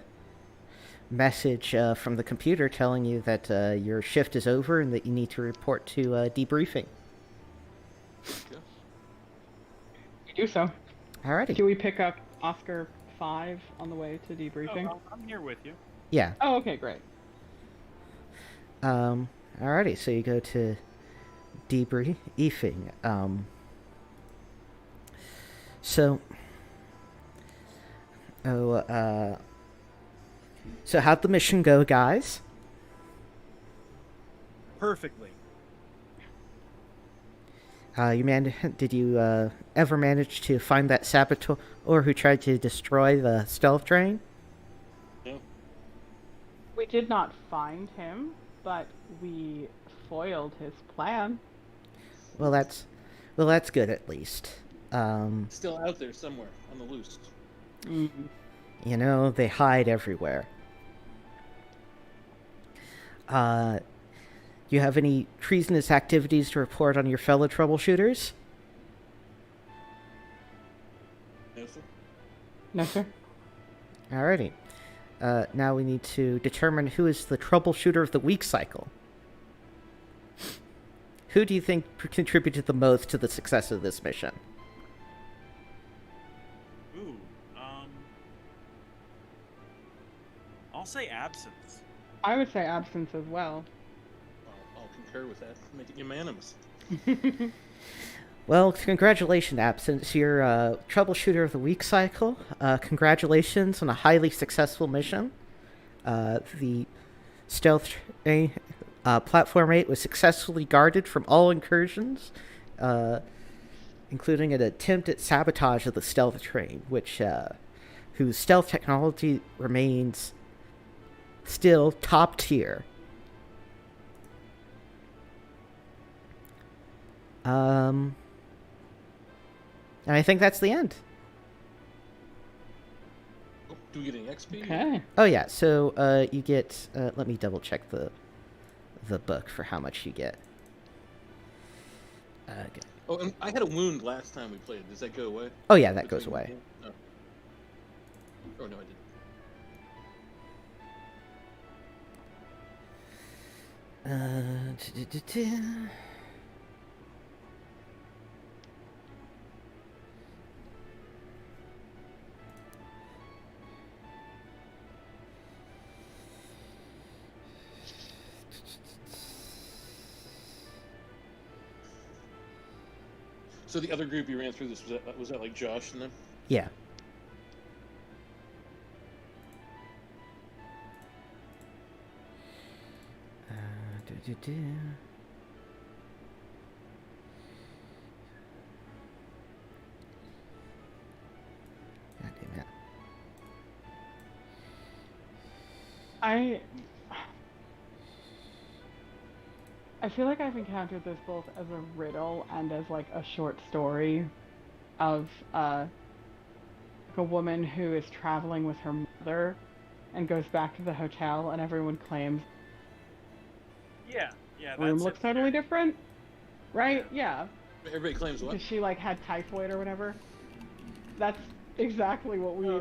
message from the computer telling you that your shift is over and that you need to report to debriefing. Yeah. We do so. Alrighty. Do we pick up Oscar 5 on the way to debriefing? Oh, I'm here with you. Yeah. Oh, okay, great. Alrighty, so you go to debriefing. So how'd the mission go, guys? Perfectly. Did you ever manage to find that saboteur who tried to destroy the stealth train? Yeah. We did not find him, but we foiled his plan. Well, that's good at least. Still out there somewhere on the loose. You know, they hide everywhere. You have any treasonous activities to report on your fellow troubleshooters? No, sir. No, sir. Alrighty. Now we need to determine who is the troubleshooter of the week cycle. Who do you think contributed the most to the success of this mission? Ooh, I'll say absence. I would say absence as well. I'll concur with that. Make it unanimous. Well, congratulations, Absence. You're troubleshooter of the week cycle. Congratulations on a highly successful mission. The stealth platform 8 was successfully guarded from all incursions, including an attempt at sabotage of the stealth train, whose stealth technology remains still top tier. And I think that's the end. Oh, do we get any XP? Okay. Oh yeah, so you get. Let me double check the book for how much you get. Okay. Oh, and I had a wound last time we played. Does that go away? Oh yeah, that goes away. No. Oh no, I didn't. Uh, So the other group you ran through this was that like Josh and them? Yeah. God damn it. I feel like I've encountered this both as a riddle and as like a short story of like a woman who is traveling with her mother and goes back to the hotel and everyone claims Yeah, yeah. the room That's looks it. totally different. Right? Yeah. Everybody claims what? Because she like had typhoid or whatever. That's exactly what we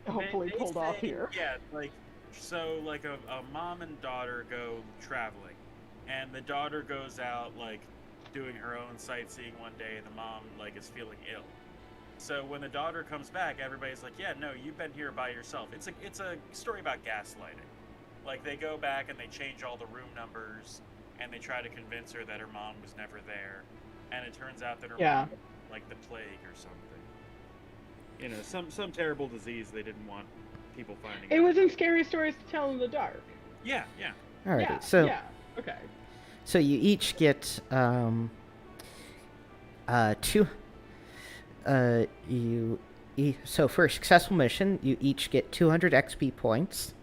hopefully They pulled off say- here. Yeah, like so, like a mom and daughter go traveling, and the daughter goes out like doing her own sightseeing one day, and the mom like is feeling ill. So when the daughter comes back, everybody's like, "Yeah, no, you've been here by yourself." It's a story about gaslighting. Like they go back and they change all the room numbers, and they try to convince her that her mom was never there, and it turns out that her Yeah. mom had, like the plague or something. You know, some terrible disease they didn't want people finding It out. was in Scary Stories to Tell in the Dark. Yeah, yeah. Alrighty, Yeah. so Yeah. Okay. so you each get two. So for a successful mission, you each get 200 XP points.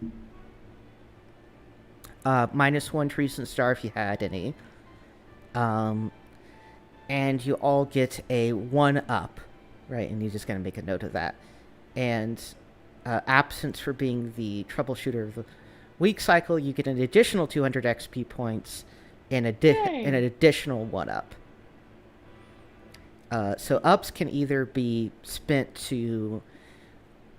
-1 to recent star if you had any. And you all get a 1-up, right? And you're just going to make a note of that. And absence for being the troubleshooter of the week cycle, you get an additional 200 XP points and an additional 1-up. So ups can either be spent to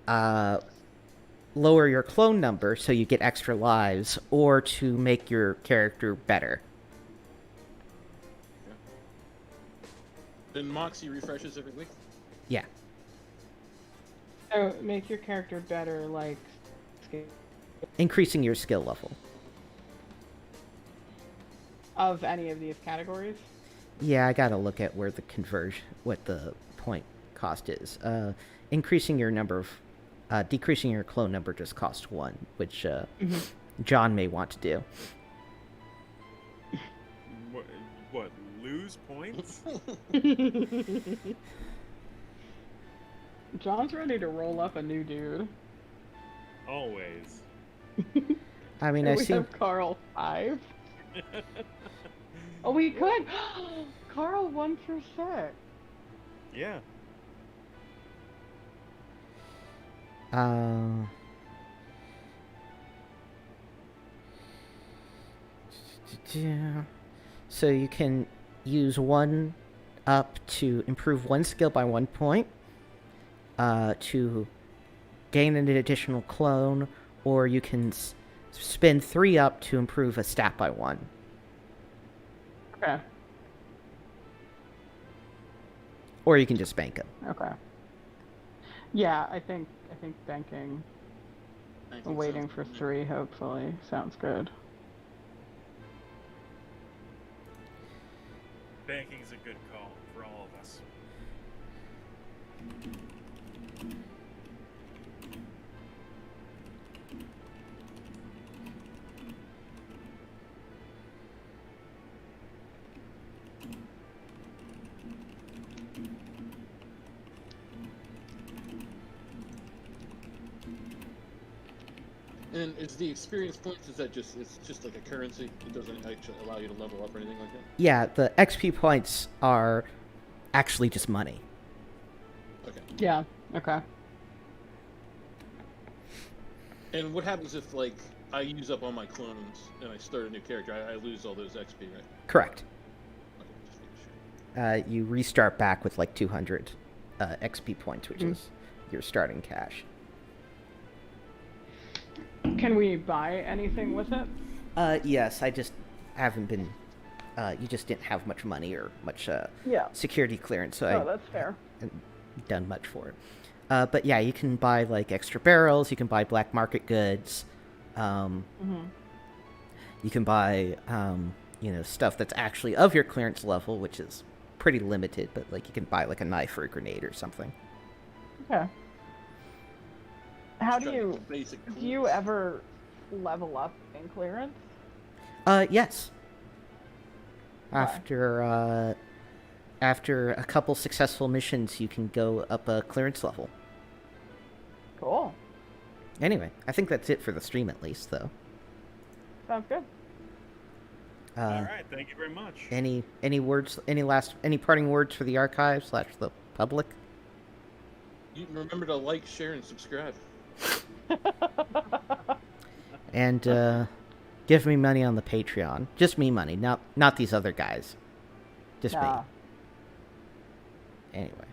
lower your clone number so you get extra lives, or to make your character better. Then Moxie refreshes every week. Yeah. So make your character better, like Increasing your skill level. of any of these categories. Yeah, I gotta look at where the what the point cost is. Increasing your number of, decreasing your clone number just costs 1, which John may want to do. What lose points? John's ready to roll up a new dude. Always. I mean, And I we see. have Carl 5. Oh, we could. Carl 1 through 6. Yeah. So you can use 1-up to improve one skill by 1 point, to gain an additional clone, or you can spend 3-up to improve a stat by 1. Okay. Or you can just bank them. Okay. Yeah, I think banking. I think Waiting sounds for good. 3, hopefully. Sounds good. Banking's a good call for all of us. And is the experience points? Is that just it's just like a currency? It doesn't actually allow you to level up or anything like that. Yeah, the XP points are actually just money. Okay. Yeah. Okay. And what happens if like I use up all my clones and I start a new character? I lose all those XP, right? Correct. Okay, just making sure. You restart back with like 200 XP points, which is your starting cash. Can we buy anything with it? Yes, I just haven't been. You just didn't have much money or much Yeah. security clearance, so Oh, I that's fair. haven't done much for it. But yeah, you can buy like extra barrels. You can buy black market goods. Mm-hmm. You can buy stuff that's actually of your clearance level, which is pretty limited. But like you can buy like a knife or a grenade or something. Okay. How Just do trying to you get the basic do you clones. ever level up in clearance? Yes. Why? After a couple successful missions, you can go up a clearance level. Cool. Anyway, I think that's it for the stream, at least, though. Sounds good. All right, thank you very much. Any words? Any parting words for the archive / the public? You remember to like, share, and subscribe. And give me money on the Patreon. Just me money, not these other guys. Just Nah. me. Anyway.